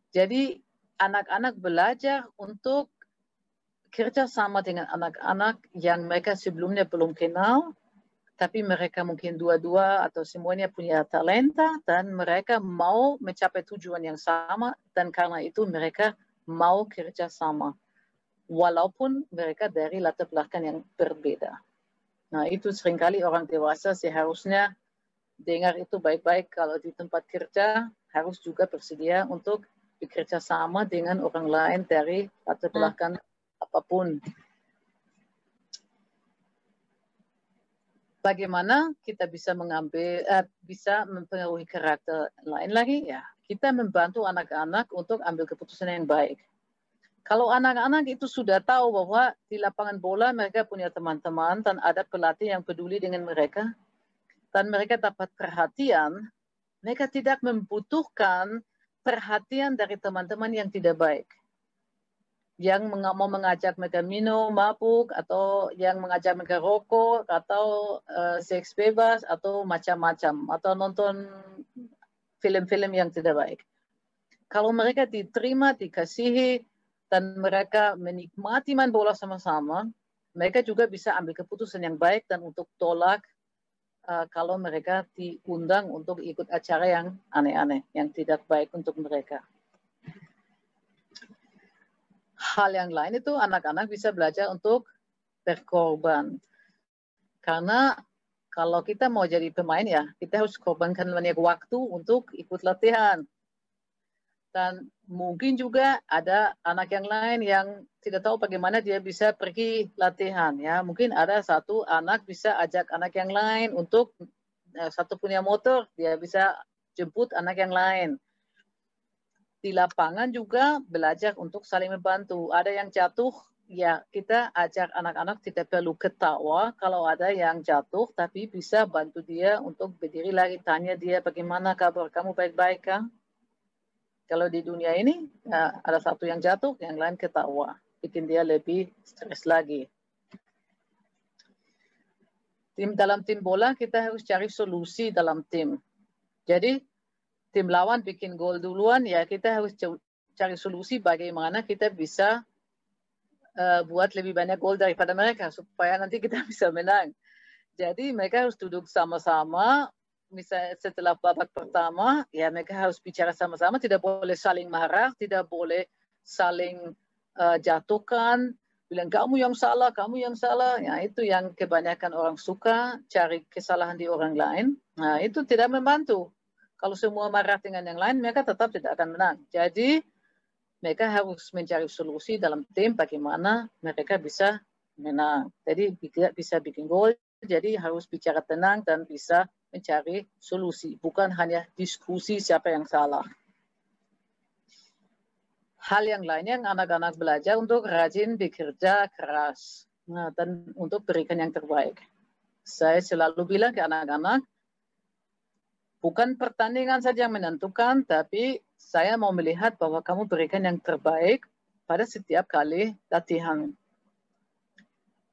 Jadi anak-anak belajar untuk kerjasama dengan anak-anak yang mereka sebelumnya belum kenal, tapi mereka mungkin dua-dua atau semuanya punya talenta dan mereka mau mencapai tujuan yang sama dan karena itu mereka mau kerjasama. Walaupun mereka dari latar belakang yang berbeda. Nah, itu seringkali orang dewasa seharusnya dengar itu baik-baik kalau di tempat kerja harus juga bersedia untuk bekerja sama dengan orang lain dari latar belakang apapun. Bagaimana kita bisa bisa mempengaruhi karakter lain lagi? Ya, kita membantu anak-anak untuk ambil keputusan yang baik. Kalau anak-anak itu sudah tahu bahwa di lapangan bola mereka punya teman-teman dan ada pelatih yang peduli dengan mereka, dan mereka dapat perhatian, mereka tidak membutuhkan perhatian dari teman-teman yang tidak baik. Yang mau mengajak mereka minum, mabuk, atau yang mengajak mereka rokok, atau seks bebas, atau macam-macam, atau nonton film-film yang tidak baik. Kalau mereka diterima, dikasihi, dan mereka menikmati main bola sama-sama, mereka juga bisa ambil keputusan yang baik dan untuk tolak kalau mereka diundang untuk ikut acara yang aneh-aneh, yang tidak baik untuk mereka. Hal yang lain itu anak-anak bisa belajar untuk berkorban. Karena kalau kita mau jadi pemain ya, kita harus korbankan banyak waktu untuk ikut latihan. Dan mungkin juga ada anak yang lain yang tidak tahu bagaimana dia bisa pergi latihan. Ya, mungkin ada satu anak bisa ajak anak yang lain untuk satu punya motor, dia bisa jemput anak yang lain. Di lapangan juga belajar untuk saling membantu. Ada yang jatuh, ya kita ajak anak-anak tidak perlu ketawa kalau ada yang jatuh, tapi bisa bantu dia untuk berdiri lagi, tanya dia bagaimana kabar kamu, baik-baik kah? Kalau di dunia ini ada satu yang jatuh, yang lain ketawa, bikin dia lebih stres lagi. Dalam tim bola kita harus cari solusi dalam tim. Jadi tim lawan bikin gol duluan, ya kita harus cari solusi bagaimana kita bisa buat lebih banyak gol daripada mereka supaya nanti kita bisa menang. Jadi mereka harus duduk sama-sama, misalnya setelah babak pertama, ya mereka harus bicara sama-sama, tidak boleh saling marah, tidak boleh saling jatuhkan, bilang kamu yang salah, ya itu yang kebanyakan orang suka, cari kesalahan di orang lain. Nah itu tidak membantu. Kalau semua marah dengan yang lain, mereka tetap tidak akan menang. Jadi mereka harus mencari solusi dalam tim bagaimana mereka bisa menang. Jadi bisa bikin gol, jadi harus bicara tenang dan bisa mencari solusi, bukan hanya diskusi siapa yang salah. Hal yang lainnya yang anak-anak belajar untuk rajin bekerja keras, dan untuk berikan yang terbaik. Saya selalu bilang ke anak-anak, bukan pertandingan saja yang menentukan, tapi saya mau melihat bahwa kamu berikan yang terbaik pada setiap kali latihan.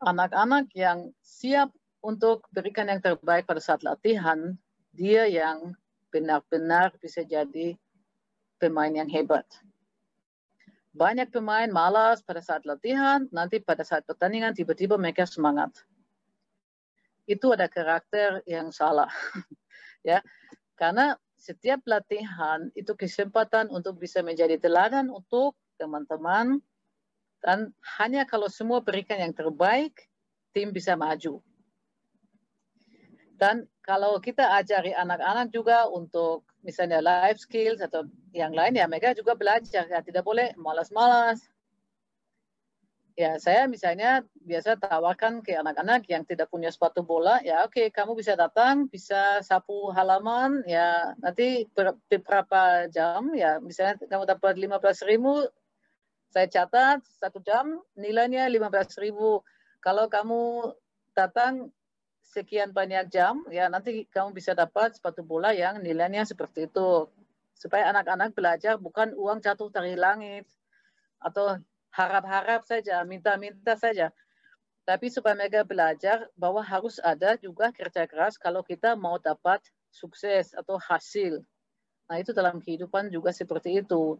Anak-anak yang siap untuk berikan yang terbaik pada saat latihan, dia yang benar-benar bisa jadi pemain yang hebat. Banyak pemain malas pada saat latihan, nanti pada saat pertandingan tiba-tiba mereka semangat. Itu ada karakter yang salah. Ya, karena setiap latihan itu kesempatan untuk bisa menjadi teladan untuk teman-teman, dan hanya kalau semua berikan yang terbaik, tim bisa maju. Dan kalau kita ajari anak-anak juga untuk misalnya life skills atau yang lain, ya mereka juga belajar, ya tidak boleh malas-malas. Ya, saya misalnya biasa tawarkan ke anak-anak yang tidak punya sepatu bola, ya oke, kamu bisa datang, bisa sapu halaman, ya nanti beberapa jam, ya misalnya kamu dapat 15.000, saya catat 1 jam, nilainya 15.000. Kalau kamu datang sekian banyak jam, ya nanti kamu bisa dapat sepatu bola yang nilainya seperti itu. Supaya anak-anak belajar bukan uang jatuh dari langit, atau harap-harap saja, minta-minta saja. Tapi supaya mereka belajar bahwa harus ada juga kerja keras kalau kita mau dapat sukses atau hasil. Nah itu dalam kehidupan juga seperti itu.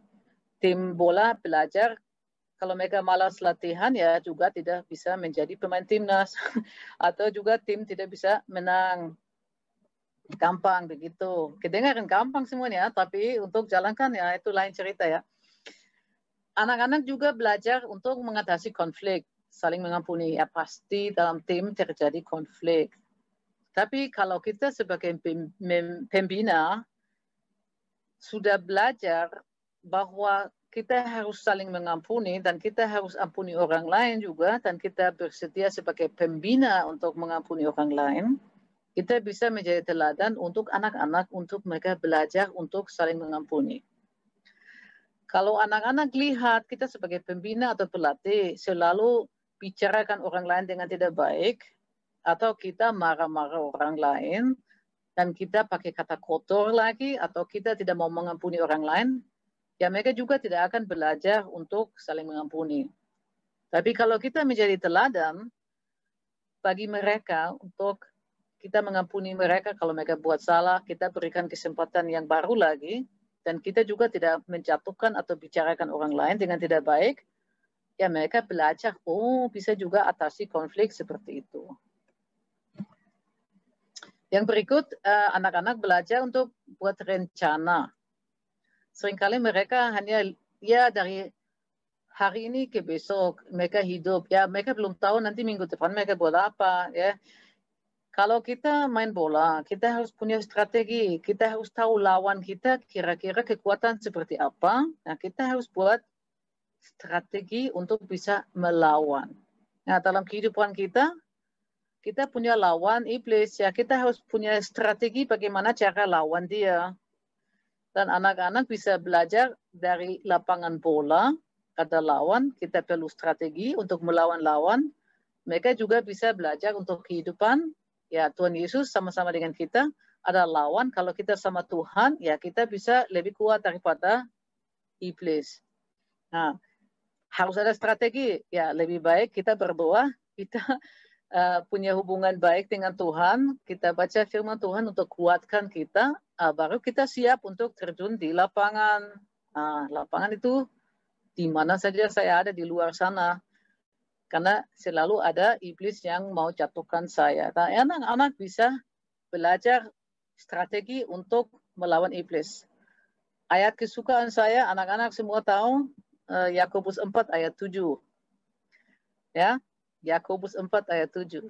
Tim bola belajar, kalau mereka malas latihan ya juga tidak bisa menjadi pemain timnas. Atau juga tim tidak bisa menang. Gampang begitu. Kedengaran gampang semuanya, tapi untuk jalankan ya itu lain cerita ya. Anak-anak juga belajar untuk mengatasi konflik, saling mengampuni. Ya pasti dalam tim terjadi konflik. Tapi kalau kita sebagai pembina sudah belajar bahwa kita harus saling mengampuni dan kita harus ampuni orang lain juga, dan kita bersedia sebagai pembina untuk mengampuni orang lain, kita bisa menjadi teladan untuk anak-anak, untuk mereka belajar untuk saling mengampuni. Kalau anak-anak lihat kita sebagai pembina atau pelatih selalu bicarakan orang lain dengan tidak baik, atau kita marah-marah orang lain, dan kita pakai kata kotor lagi, atau kita tidak mau mengampuni orang lain, ya mereka juga tidak akan belajar untuk saling mengampuni. Tapi kalau kita menjadi teladan bagi mereka untuk kita mengampuni mereka kalau mereka buat salah, kita berikan kesempatan yang baru lagi, dan kita juga tidak menjatuhkan atau bicarakan orang lain dengan tidak baik, ya mereka belajar, oh bisa juga atasi konflik seperti itu. Yang berikut, anak-anak belajar untuk buat rencana. Seringkali mereka hanya ya dari hari ini ke besok mereka hidup, ya mereka belum tahu nanti minggu depan mereka buat apa, ya. Kalau kita main bola, kita harus punya strategi, kita harus tahu lawan kita kira-kira kekuatan seperti apa. Nah, kita harus buat strategi untuk bisa melawan. Nah, dalam kehidupan kita punya lawan iblis, ya kita harus punya strategi bagaimana cara lawan dia. Dan anak-anak bisa belajar dari lapangan bola, ada lawan, kita perlu strategi untuk melawan lawan. Mereka juga bisa belajar untuk kehidupan, ya Tuhan Yesus sama-sama dengan kita, ada lawan, kalau kita sama Tuhan, ya kita bisa lebih kuat daripada iblis. Nah, harus ada strategi, ya lebih baik kita berdoa, kita punya hubungan baik dengan Tuhan, kita baca firman Tuhan untuk kuatkan kita, baru kita siap untuk terjun di lapangan. Lapangan itu di mana saja saya ada di luar sana, karena selalu ada iblis yang mau jatuhkan saya. Nah, anak-anak bisa belajar strategi untuk melawan iblis. Ayat kesukaan saya, anak-anak semua tahu, Yakobus 4 ayat 7. Ya, Yakobus 4 ayat 7.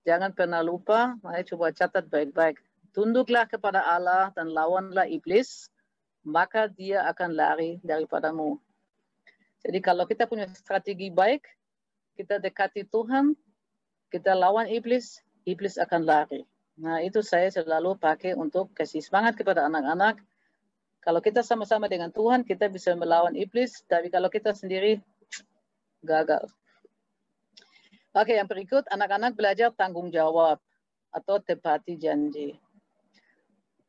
Jangan pernah lupa, mari coba catat baik-baik. Tunduklah kepada Allah dan lawanlah iblis, maka dia akan lari daripadamu. Jadi kalau kita punya strategi baik, kita dekati Tuhan, kita lawan iblis, iblis akan lari. Nah, itu saya selalu pakai untuk kasih semangat kepada anak-anak. Kalau kita sama-sama dengan Tuhan, kita bisa melawan iblis, tapi kalau kita sendiri, gagal. Oke, yang berikut, anak-anak belajar tanggung jawab atau tepati janji.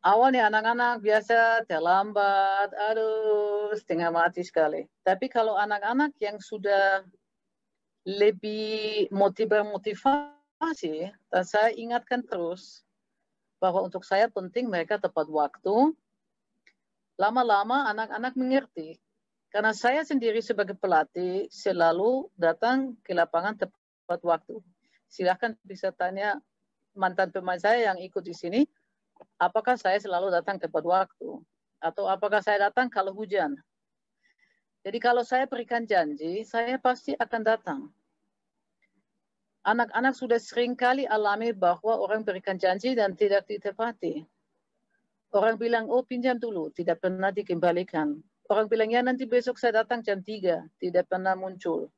Awalnya anak-anak biasa terlambat, aduh, setengah mati sekali. Tapi kalau anak-anak yang sudah lebih motivasi, dan saya ingatkan terus bahwa untuk saya penting mereka tepat waktu, lama-lama anak-anak mengerti. Karena saya sendiri sebagai pelatih selalu datang ke lapangan tepat waktu. Silahkan bisa tanya mantan pemain saya yang ikut di sini, apakah saya selalu datang tepat waktu? Atau apakah saya datang kalau hujan? Jadi kalau saya berikan janji, saya pasti akan datang. Anak-anak sudah sering kali alami bahwa orang berikan janji dan tidak ditepati. Orang bilang, oh pinjam dulu, tidak pernah dikembalikan. Orang bilang, ya nanti besok saya datang jam 3, tidak pernah muncul.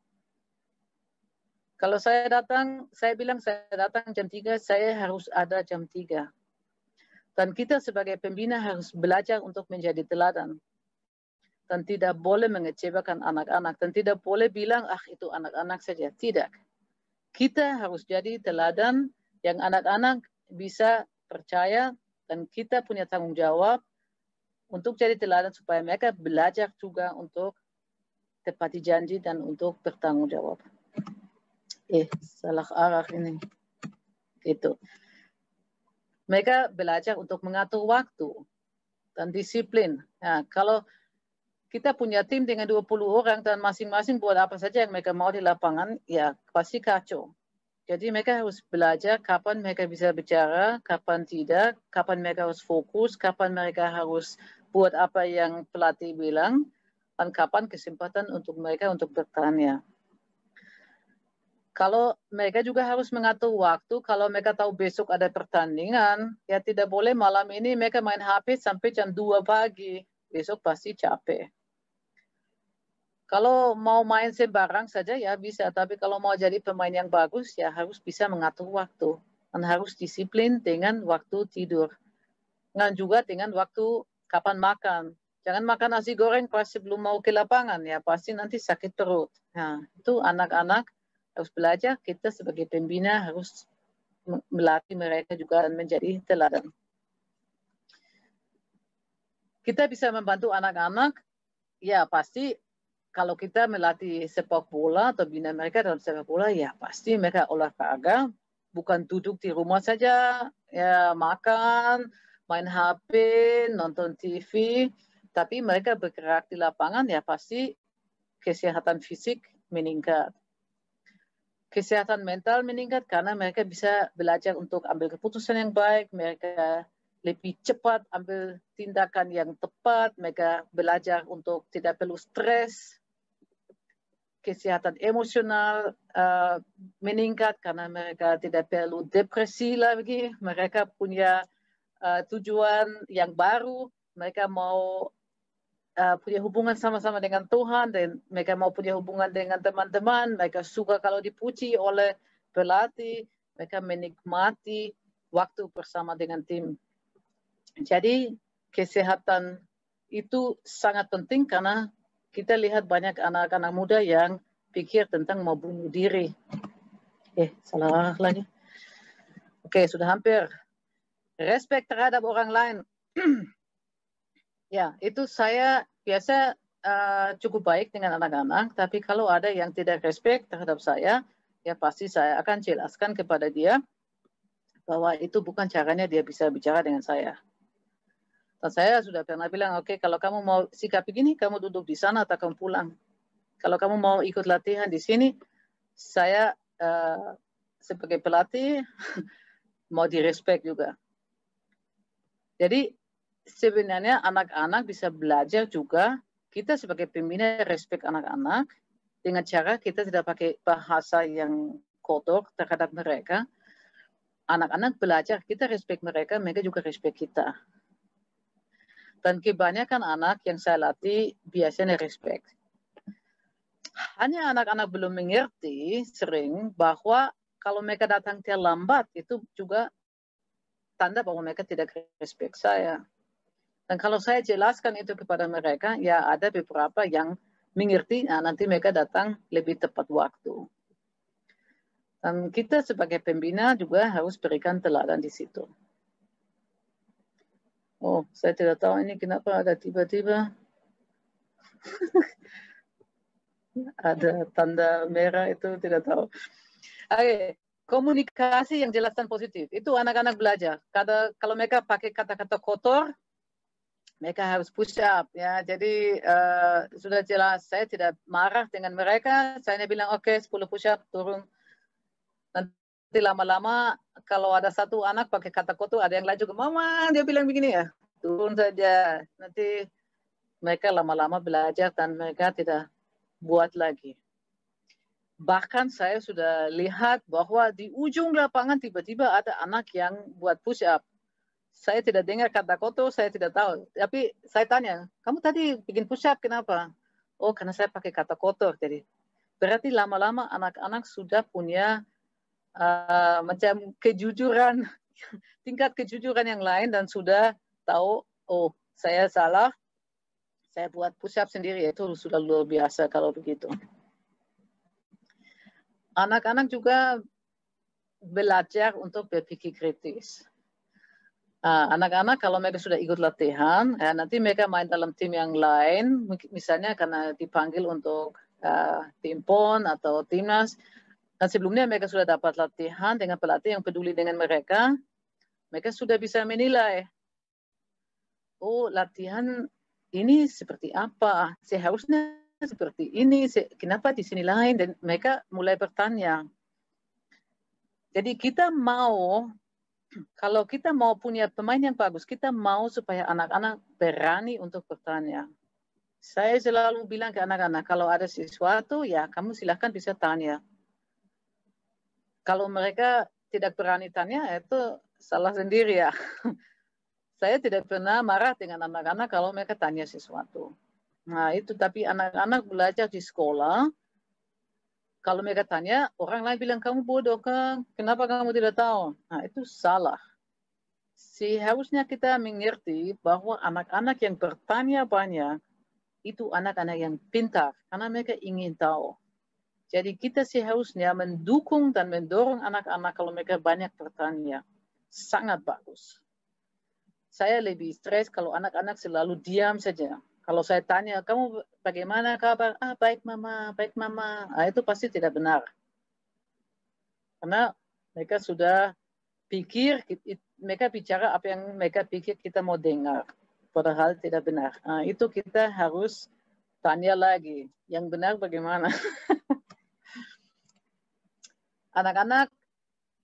Kalau saya datang, saya bilang saya datang jam 3, saya harus ada jam 3. Dan kita sebagai pembina harus belajar untuk menjadi teladan. Dan tidak boleh mengecewakan anak-anak. Dan tidak boleh bilang, itu anak-anak saja. Tidak. Kita harus jadi teladan yang anak-anak bisa percaya, dan kita punya tanggung jawab untuk jadi teladan supaya mereka belajar juga untuk tepati janji dan untuk bertanggung jawab. Salah arah ini. Itu. Mereka belajar untuk mengatur waktu dan disiplin. Nah, kalau kita punya tim dengan 20 orang dan masing-masing buat apa saja yang mereka mau di lapangan, ya pasti kacau. Jadi mereka harus belajar kapan mereka bisa bicara, kapan tidak, kapan mereka harus fokus, kapan mereka harus buat apa yang pelatih bilang, dan kapan kesempatan untuk mereka untuk bertanya. Kalau mereka juga harus mengatur waktu, kalau mereka tahu besok ada pertandingan, ya tidak boleh malam ini mereka main HP sampai jam 2 pagi. Besok pasti capek. Kalau mau main sembarang saja ya bisa, tapi kalau mau jadi pemain yang bagus ya harus bisa mengatur waktu dan harus disiplin dengan waktu tidur. Dan juga dengan waktu kapan makan. Jangan makan nasi goreng pas sebelum mau ke lapangan ya, pasti nanti sakit perut. Nah, itu anak-anak harus belajar, kita sebagai pembina harus melatih mereka juga menjadi teladan. Kita bisa membantu anak-anak, ya pasti kalau kita melatih sepak bola atau bina mereka dalam sepak bola, ya pasti mereka olahraga, bukan duduk di rumah saja, ya makan, main HP, nonton TV, tapi mereka bergerak di lapangan, ya pasti kesehatan fisik meningkat. Kesehatan mental meningkat karena mereka bisa belajar untuk ambil keputusan yang baik, mereka lebih cepat ambil tindakan yang tepat, mereka belajar untuk tidak perlu stres, kesehatan emosional meningkat karena mereka tidak perlu depresi lagi, mereka punya tujuan yang baru, mereka mau punya hubungan sama-sama dengan Tuhan, dan mereka mau punya hubungan dengan teman-teman, mereka suka kalau dipuji oleh pelatih, mereka menikmati waktu bersama dengan tim. Jadi kesehatan itu sangat penting karena kita lihat banyak anak-anak muda yang pikir tentang mau bunuh diri. Salah lagi. Oke, sudah hampir. Respect terhadap orang lain. Ya, itu saya biasa cukup baik dengan anak-anak, tapi kalau ada yang tidak respect terhadap saya, ya pasti saya akan jelaskan kepada dia bahwa itu bukan caranya dia bisa bicara dengan saya. Dan saya sudah pernah bilang, oke, kalau kamu mau sikap begini, kamu duduk di sana atau kamu pulang. Kalau kamu mau ikut latihan di sini, saya sebagai pelatih mau direspek juga. Jadi sebenarnya anak-anak bisa belajar juga, kita sebagai pembina respek anak-anak dengan cara kita tidak pakai bahasa yang kotor terhadap mereka. Anak-anak belajar, kita respek mereka, mereka juga respek kita. Dan kebanyakan anak yang saya latih biasanya respect. Hanya anak-anak belum mengerti sering bahwa kalau mereka datang terlambat itu juga tanda bahwa mereka tidak respect saya. Dan kalau saya jelaskan itu kepada mereka, ya ada beberapa yang mengerti, nah nanti mereka datang lebih tepat waktu. Dan kita sebagai pembina juga harus berikan teladan di situ. Oh, saya tidak tahu ini kenapa ada tiba-tiba ada tanda merah itu, tidak tahu. Oke, komunikasi yang jelas dan positif. Itu anak-anak belajar. Kalau mereka pakai kata-kata kotor, mereka harus push up. Ya. Jadi sudah jelas, saya tidak marah dengan mereka. Saya bilang, oke, 10 push up, turun. Nanti lama-lama kalau ada satu anak pakai kata kotor, ada yang lain juga, mama, dia bilang begini ya, turun saja. Nanti mereka lama-lama belajar dan mereka tidak buat lagi. Bahkan saya sudah lihat bahwa di ujung lapangan tiba-tiba ada anak yang buat push up. Saya tidak dengar kata kotor, saya tidak tahu. Tapi saya tanya, kamu tadi bikin push up kenapa? Oh, karena saya pakai kata kotor. Jadi berarti lama-lama anak-anak sudah punya macam kejujuran, tingkat kejujuran yang lain dan sudah tahu, oh saya salah, saya buat push up sendiri, itu sudah luar biasa kalau begitu. Anak-anak juga belajar untuk berpikir kritis. Anak-anak kalau mereka sudah ikut latihan, nanti mereka main dalam tim yang lain, misalnya karena dipanggil untuk tim PON atau timnas, dan sebelumnya mereka sudah dapat latihan dengan pelatih yang peduli dengan mereka, mereka sudah bisa menilai, oh latihan ini seperti apa, seharusnya seperti ini, kenapa di sini lain, dan mereka mulai bertanya. Jadi kita mau, kalau kita mau punya pemain yang bagus, kita mau supaya anak-anak berani untuk bertanya. Saya selalu bilang ke anak-anak, kalau ada sesuatu, ya kamu silahkan bisa tanya. Kalau mereka tidak berani tanya, itu salah sendiri ya. Saya tidak pernah marah dengan anak-anak kalau mereka tanya sesuatu. Nah itu, tapi anak-anak belajar di sekolah, kalau mereka tanya, orang lain bilang, kamu bodoh kan? Kenapa kamu tidak tahu? Nah itu salah. Seharusnya kita mengerti bahwa anak-anak yang bertanya banyak, itu anak-anak yang pintar, karena mereka ingin tahu. Jadi kita seharusnya mendukung dan mendorong anak-anak kalau mereka banyak bertanya. Sangat bagus. Saya lebih stres kalau anak-anak selalu diam saja. Kalau saya tanya, kamu bagaimana kabar? Ah, baik mama, baik mama. Ah, itu pasti tidak benar. Karena mereka sudah pikir, mereka bicara apa yang mereka pikir kita mau dengar. Padahal tidak benar. Nah, itu kita harus tanya lagi. Yang benar bagaimana? Anak-anak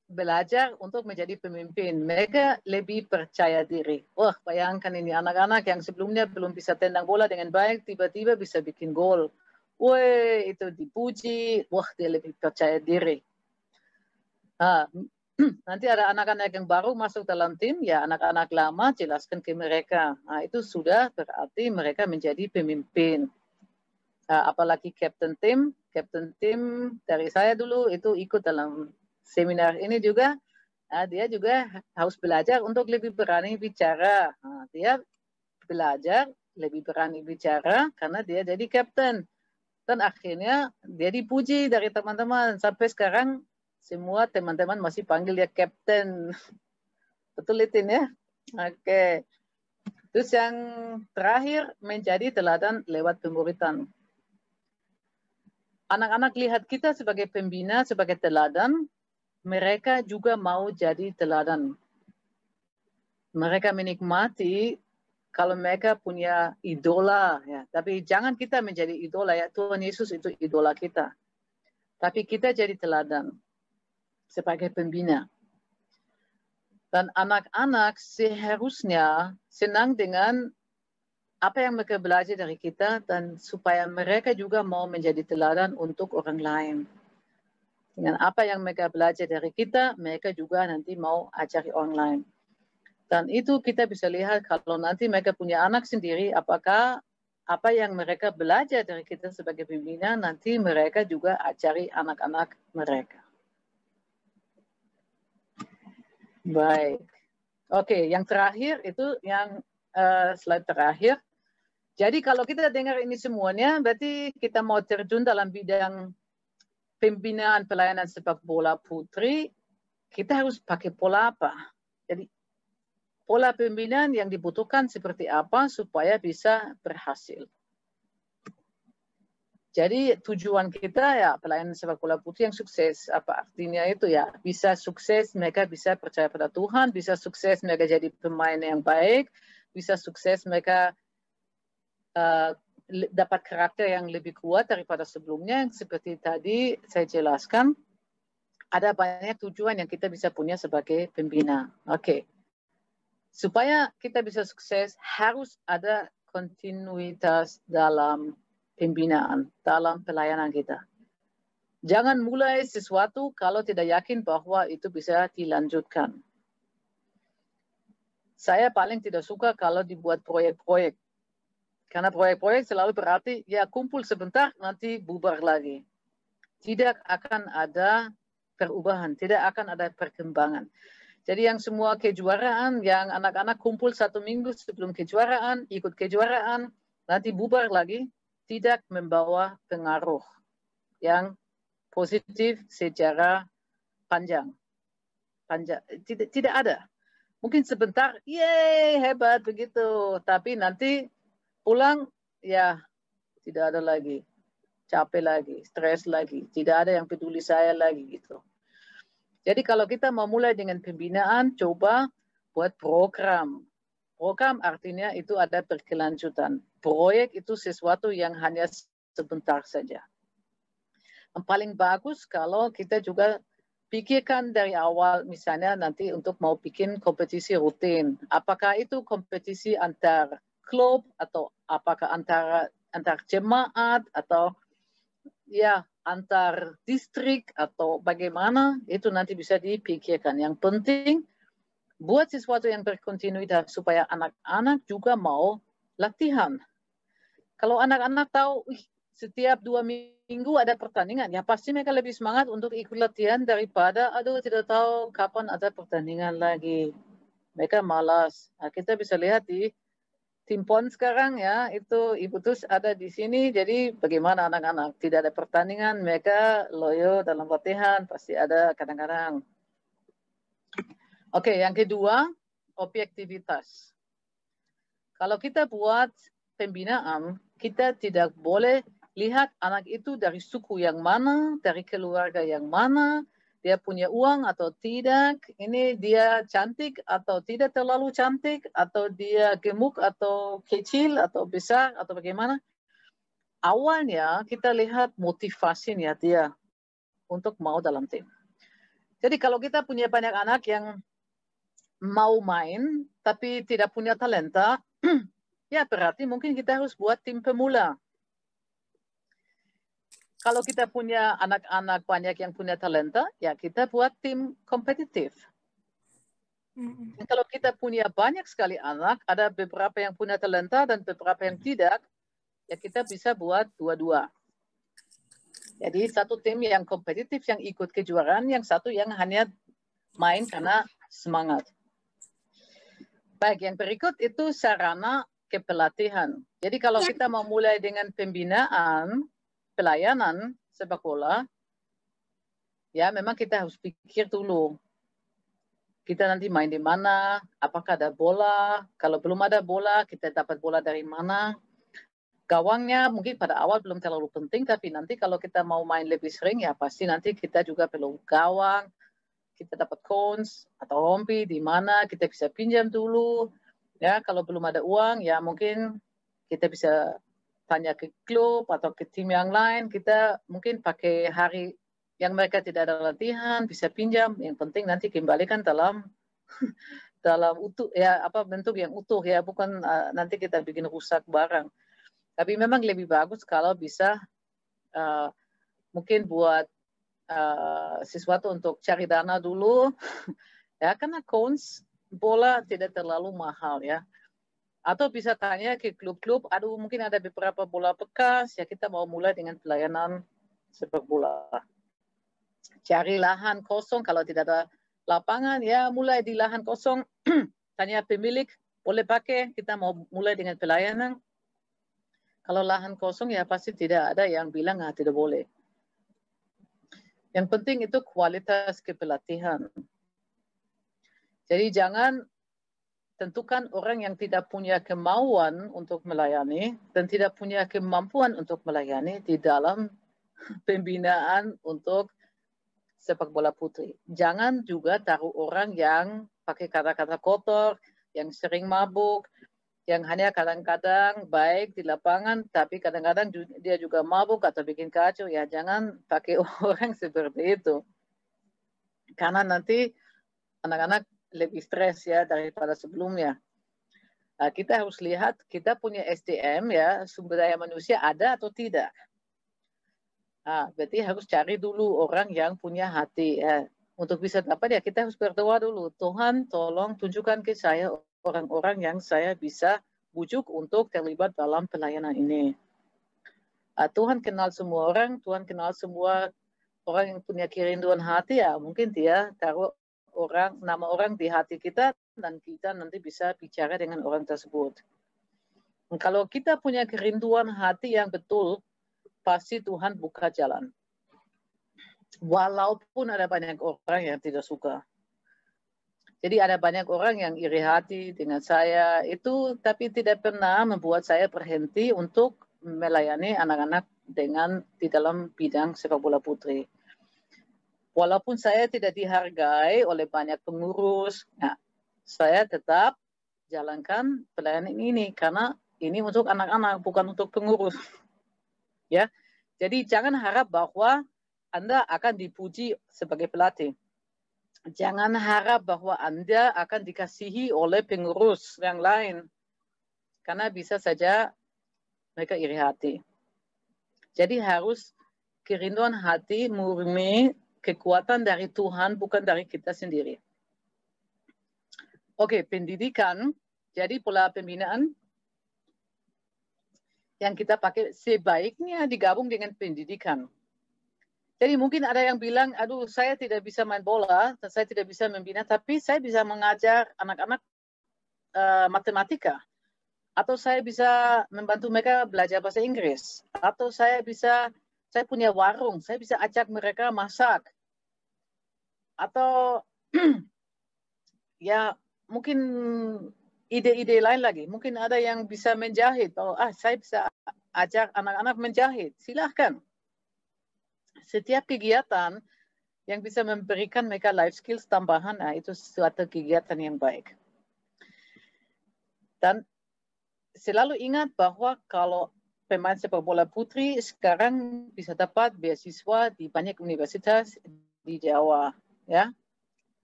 belajar untuk menjadi pemimpin. Mereka lebih percaya diri. Wah, bayangkan ini anak-anak yang sebelumnya belum bisa tendang bola dengan baik, tiba-tiba bisa bikin gol. Wah, itu dipuji. Wah, dia lebih percaya diri. Nah, nanti ada anak-anak yang baru masuk dalam tim, ya anak-anak lama jelaskan ke mereka. Nah, itu sudah berarti mereka menjadi pemimpin. Nah, apalagi captain tim dari saya dulu itu ikut dalam seminar ini juga. Nah, dia juga harus belajar untuk lebih berani bicara. Nah, dia belajar lebih berani bicara karena dia jadi captain. Dan akhirnya dia dipuji dari teman-teman. Sampai sekarang semua teman-teman masih panggil dia captain. Betul itu ya? Oke. Terus yang terakhir menjadi teladan lewat pemuritan. Anak-anak lihat kita sebagai pembina, sebagai teladan, mereka juga mau jadi teladan. Mereka menikmati kalau mereka punya idola, ya. Tapi jangan kita menjadi idola, ya. Tuhan Yesus itu idola kita. Tapi kita jadi teladan sebagai pembina. Dan anak-anak seharusnya senang dengan apa yang mereka belajar dari kita dan supaya mereka juga mau menjadi teladan untuk orang lain. Dengan apa yang mereka belajar dari kita, mereka juga nanti mau ajari orang lain. Dan itu kita bisa lihat kalau nanti mereka punya anak sendiri, apakah apa yang mereka belajar dari kita sebagai pembina, nanti mereka juga ajari anak-anak mereka. Baik. Oke, yang terakhir itu yang slide terakhir. Jadi kalau kita dengar ini semuanya, berarti kita mau terjun dalam bidang pembinaan pelayanan sepak bola putri, kita harus pakai pola apa? Jadi pola pembinaan yang dibutuhkan seperti apa supaya bisa berhasil. Jadi tujuan kita ya pelayanan sepak bola putri yang sukses. Apa artinya itu ya? Bisa sukses, mereka bisa percaya pada Tuhan, bisa sukses mereka jadi pemain yang baik, bisa sukses mereka dapat karakter yang lebih kuat daripada sebelumnya. Seperti tadi saya jelaskan, ada banyak tujuan yang kita bisa punya sebagai pembina. Oke. Supaya kita bisa sukses, harus ada kontinuitas dalam pembinaan, dalam pelayanan kita. Jangan mulai sesuatu kalau tidak yakin bahwa itu bisa dilanjutkan. Saya paling tidak suka kalau dibuat proyek-proyek. Karena proyek-proyek selalu berarti ya kumpul sebentar, nanti bubar lagi. Tidak akan ada perubahan, tidak akan ada perkembangan. Jadi yang semua kejuaraan, yang anak-anak kumpul 1 minggu sebelum kejuaraan, ikut kejuaraan, nanti bubar lagi, tidak membawa pengaruh yang positif secara panjang. Tidak ada. Mungkin sebentar, yeay, hebat begitu. Tapi nanti pulang, ya tidak ada lagi. Capek lagi, stres lagi. Tidak ada yang peduli saya lagi gitu. Jadi kalau kita mau mulai dengan pembinaan, coba buat program. Program artinya itu ada berkelanjutan. Proyek itu sesuatu yang hanya sebentar saja. Yang paling bagus kalau kita juga pikirkan dari awal, misalnya nanti untuk mau bikin kompetisi rutin. Apakah itu kompetisi antar klub atau apakah antar jemaat atau ya antar distrik atau bagaimana, itu nanti bisa dipikirkan. Yang penting buat sesuatu yang berkontinuitas supaya anak-anak juga mau latihan. Kalau anak-anak tahu setiap 2 minggu ada pertandingan, ya pasti mereka lebih semangat untuk ikut latihan daripada aduh tidak tahu kapan ada pertandingan lagi. Mereka malas. Nah, kita bisa lihat di tim PON sekarang ya, itu Ibu Tus ada di sini, jadi bagaimana anak-anak? Tidak ada pertandingan, mereka loyo dalam latihan, pasti ada kadang-kadang. Oke, yang kedua, objektivitas. Kalau kita buat pembinaan, kita tidak boleh lihat anak itu dari suku yang mana, dari keluarga yang mana, dia punya uang atau tidak, ini dia cantik atau tidak terlalu cantik, atau dia gemuk atau kecil atau besar atau bagaimana. Awalnya kita lihat motivasinya dia untuk mau dalam tim. Jadi kalau kita punya banyak anak yang mau main tapi tidak punya talenta, ya berarti mungkin kita harus buat tim pemula. Kalau kita punya anak-anak banyak yang punya talenta, ya kita buat tim kompetitif. Dan kalau kita punya banyak sekali anak, ada beberapa yang punya talenta dan beberapa yang tidak, ya kita bisa buat dua-dua. Jadi satu tim yang kompetitif, yang ikut kejuaraan, yang satu yang hanya main karena semangat. Baik, yang berikut itu sarana kepelatihan. Jadi kalau kita mau mulai dengan pembinaan, pelayanan sepak bola, ya memang kita harus pikir dulu. Kita nanti main di mana, apakah ada bola, kalau belum ada bola, kita dapat bola dari mana. Gawangnya mungkin pada awal belum terlalu penting, tapi nanti kalau kita mau main lebih sering, ya pasti nanti kita juga perlu gawang, kita dapat cones atau rompi di mana, kita bisa pinjam dulu. Ya, kalau belum ada uang, ya mungkin kita bisa tanya ke klub atau ke tim yang lain, kita mungkin pakai hari yang mereka tidak ada latihan, bisa pinjam. Yang penting nanti kembalikan dalam utuh ya, apa bentuk yang utuh ya, bukan nanti kita bikin rusak barang. Tapi memang lebih bagus kalau bisa mungkin buat sesuatu untuk cari dana dulu ya, karena cones bola tidak terlalu mahal ya. Atau bisa tanya ke klub-klub, aduh mungkin ada beberapa bola bekas, ya kita mau mulai dengan pelayanan sepak bola. Cari lahan kosong, kalau tidak ada lapangan, ya mulai di lahan kosong, tanya pemilik, boleh pakai, kita mau mulai dengan pelayanan. Kalau lahan kosong, ya pasti tidak ada yang bilang, tidak boleh. Yang penting itu kualitas kepelatihan. Jadi jangan tentukan orang yang tidak punya kemauan untuk melayani dan tidak punya kemampuan untuk melayani di dalam pembinaan untuk sepak bola putri. Jangan juga taruh orang yang pakai kata-kata kotor, yang sering mabuk, yang hanya kadang-kadang baik di lapangan, tapi kadang-kadang dia juga mabuk atau bikin kacau. Ya jangan pakai orang seperti itu. Karena nanti anak-anak lebih stres ya daripada sebelumnya. Nah, kita harus lihat kita punya SDM ya, sumber daya manusia ada atau tidak. Nah, berarti harus cari dulu orang yang punya hati ya. Untuk bisa dapat ya kita harus berdoa dulu. Tuhan tolong tunjukkan ke saya orang-orang yang saya bisa bujuk untuk terlibat dalam pelayanan ini. Tuhan kenal semua orang, Tuhan kenal semua orang yang punya kerinduan hati ya, mungkin dia taruh nama orang di hati kita dan kita nanti bisa bicara dengan orang tersebut. Kalau kita punya kerinduan hati yang betul, pasti Tuhan buka jalan. Walaupun ada banyak orang yang tidak suka. Jadi ada banyak orang yang iri hati dengan saya itu, tapi tidak pernah membuat saya berhenti untuk melayani anak-anak di dalam bidang sepak bola putri. Walaupun saya tidak dihargai oleh banyak pengurus, nah, saya tetap jalankan pelayanan ini karena ini untuk anak-anak, bukan untuk pengurus. Ya, jadi jangan harap bahwa Anda akan dipuji sebagai pelatih. Jangan harap bahwa Anda akan dikasihi oleh pengurus yang lain, karena bisa saja mereka iri hati. Jadi harus kerinduan hati murni, kekuatan dari Tuhan, bukan dari kita sendiri. Oke, pendidikan. Jadi pola pembinaan. yang kita pakai sebaiknya digabung dengan pendidikan. Jadi mungkin ada yang bilang, aduh saya tidak bisa main bola, saya tidak bisa membina, tapi saya bisa mengajar anak-anak matematika. Atau saya bisa membantu mereka belajar bahasa Inggris. Atau saya punya warung, saya bisa ajak mereka masak. Atau ya mungkin ide-ide lain lagi. Mungkin ada yang bisa menjahit. Oh, saya bisa ajak anak-anak menjahit. Silahkan. Setiap kegiatan yang bisa memberikan mereka life skills tambahan, itu suatu kegiatan yang baik. Dan selalu ingat bahwa kalau pemain sepak bola putri sekarang bisa dapat beasiswa di banyak universitas di Jawa, ya.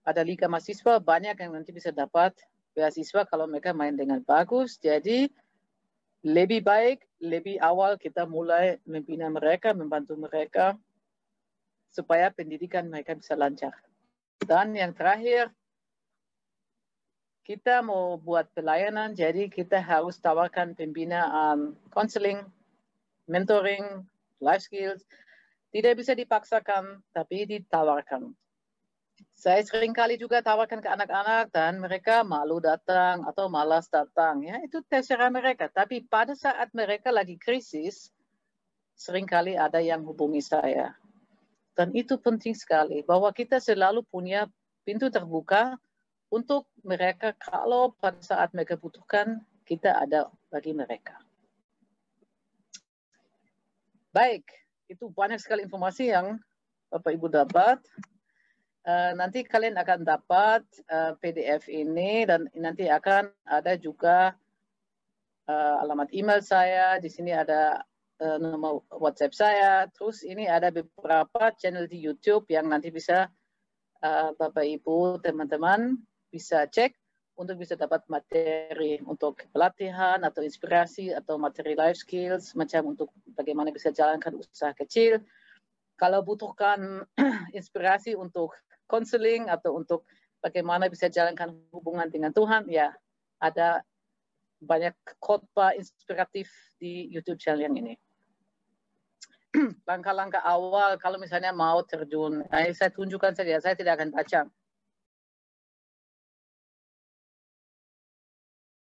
Ada liga mahasiswa banyak yang nanti bisa dapat beasiswa kalau mereka main dengan bagus. Jadi lebih baik, lebih awal kita mulai membina mereka, membantu mereka supaya pendidikan mereka bisa lancar. Dan yang terakhir, kita mau buat pelayanan, jadi kita harus tawarkan pembinaan, counseling, mentoring, life skills. Tidak bisa dipaksakan, tapi ditawarkan. Saya seringkali juga tawarkan ke anak-anak dan mereka malu datang atau malas datang. Ya, itu terserah mereka. Tapi pada saat mereka lagi krisis, seringkali ada yang hubungi saya. Dan itu penting sekali, bahwa kita selalu punya pintu terbuka untuk mereka kalau pada saat mereka butuhkan, kita ada bagi mereka. Baik, itu banyak sekali informasi yang Bapak Ibu dapat. Nanti kalian akan dapat PDF ini dan nanti akan ada juga alamat email saya. Di sini ada nomor WhatsApp saya. Terus ini ada beberapa channel di YouTube yang nanti bisa Bapak Ibu teman-teman bisa cek untuk bisa dapat materi untuk pelatihan atau inspirasi atau materi life skills macam untuk bagaimana bisa jalankan usaha kecil. Kalau butuhkan inspirasi untuk counseling atau untuk bagaimana bisa jalankan hubungan dengan Tuhan, ya ada banyak khotbah inspiratif di YouTube channel yang ini. Langkah-langkah awal kalau misalnya mau terjun, saya tunjukkan saja, saya tidak akan baca.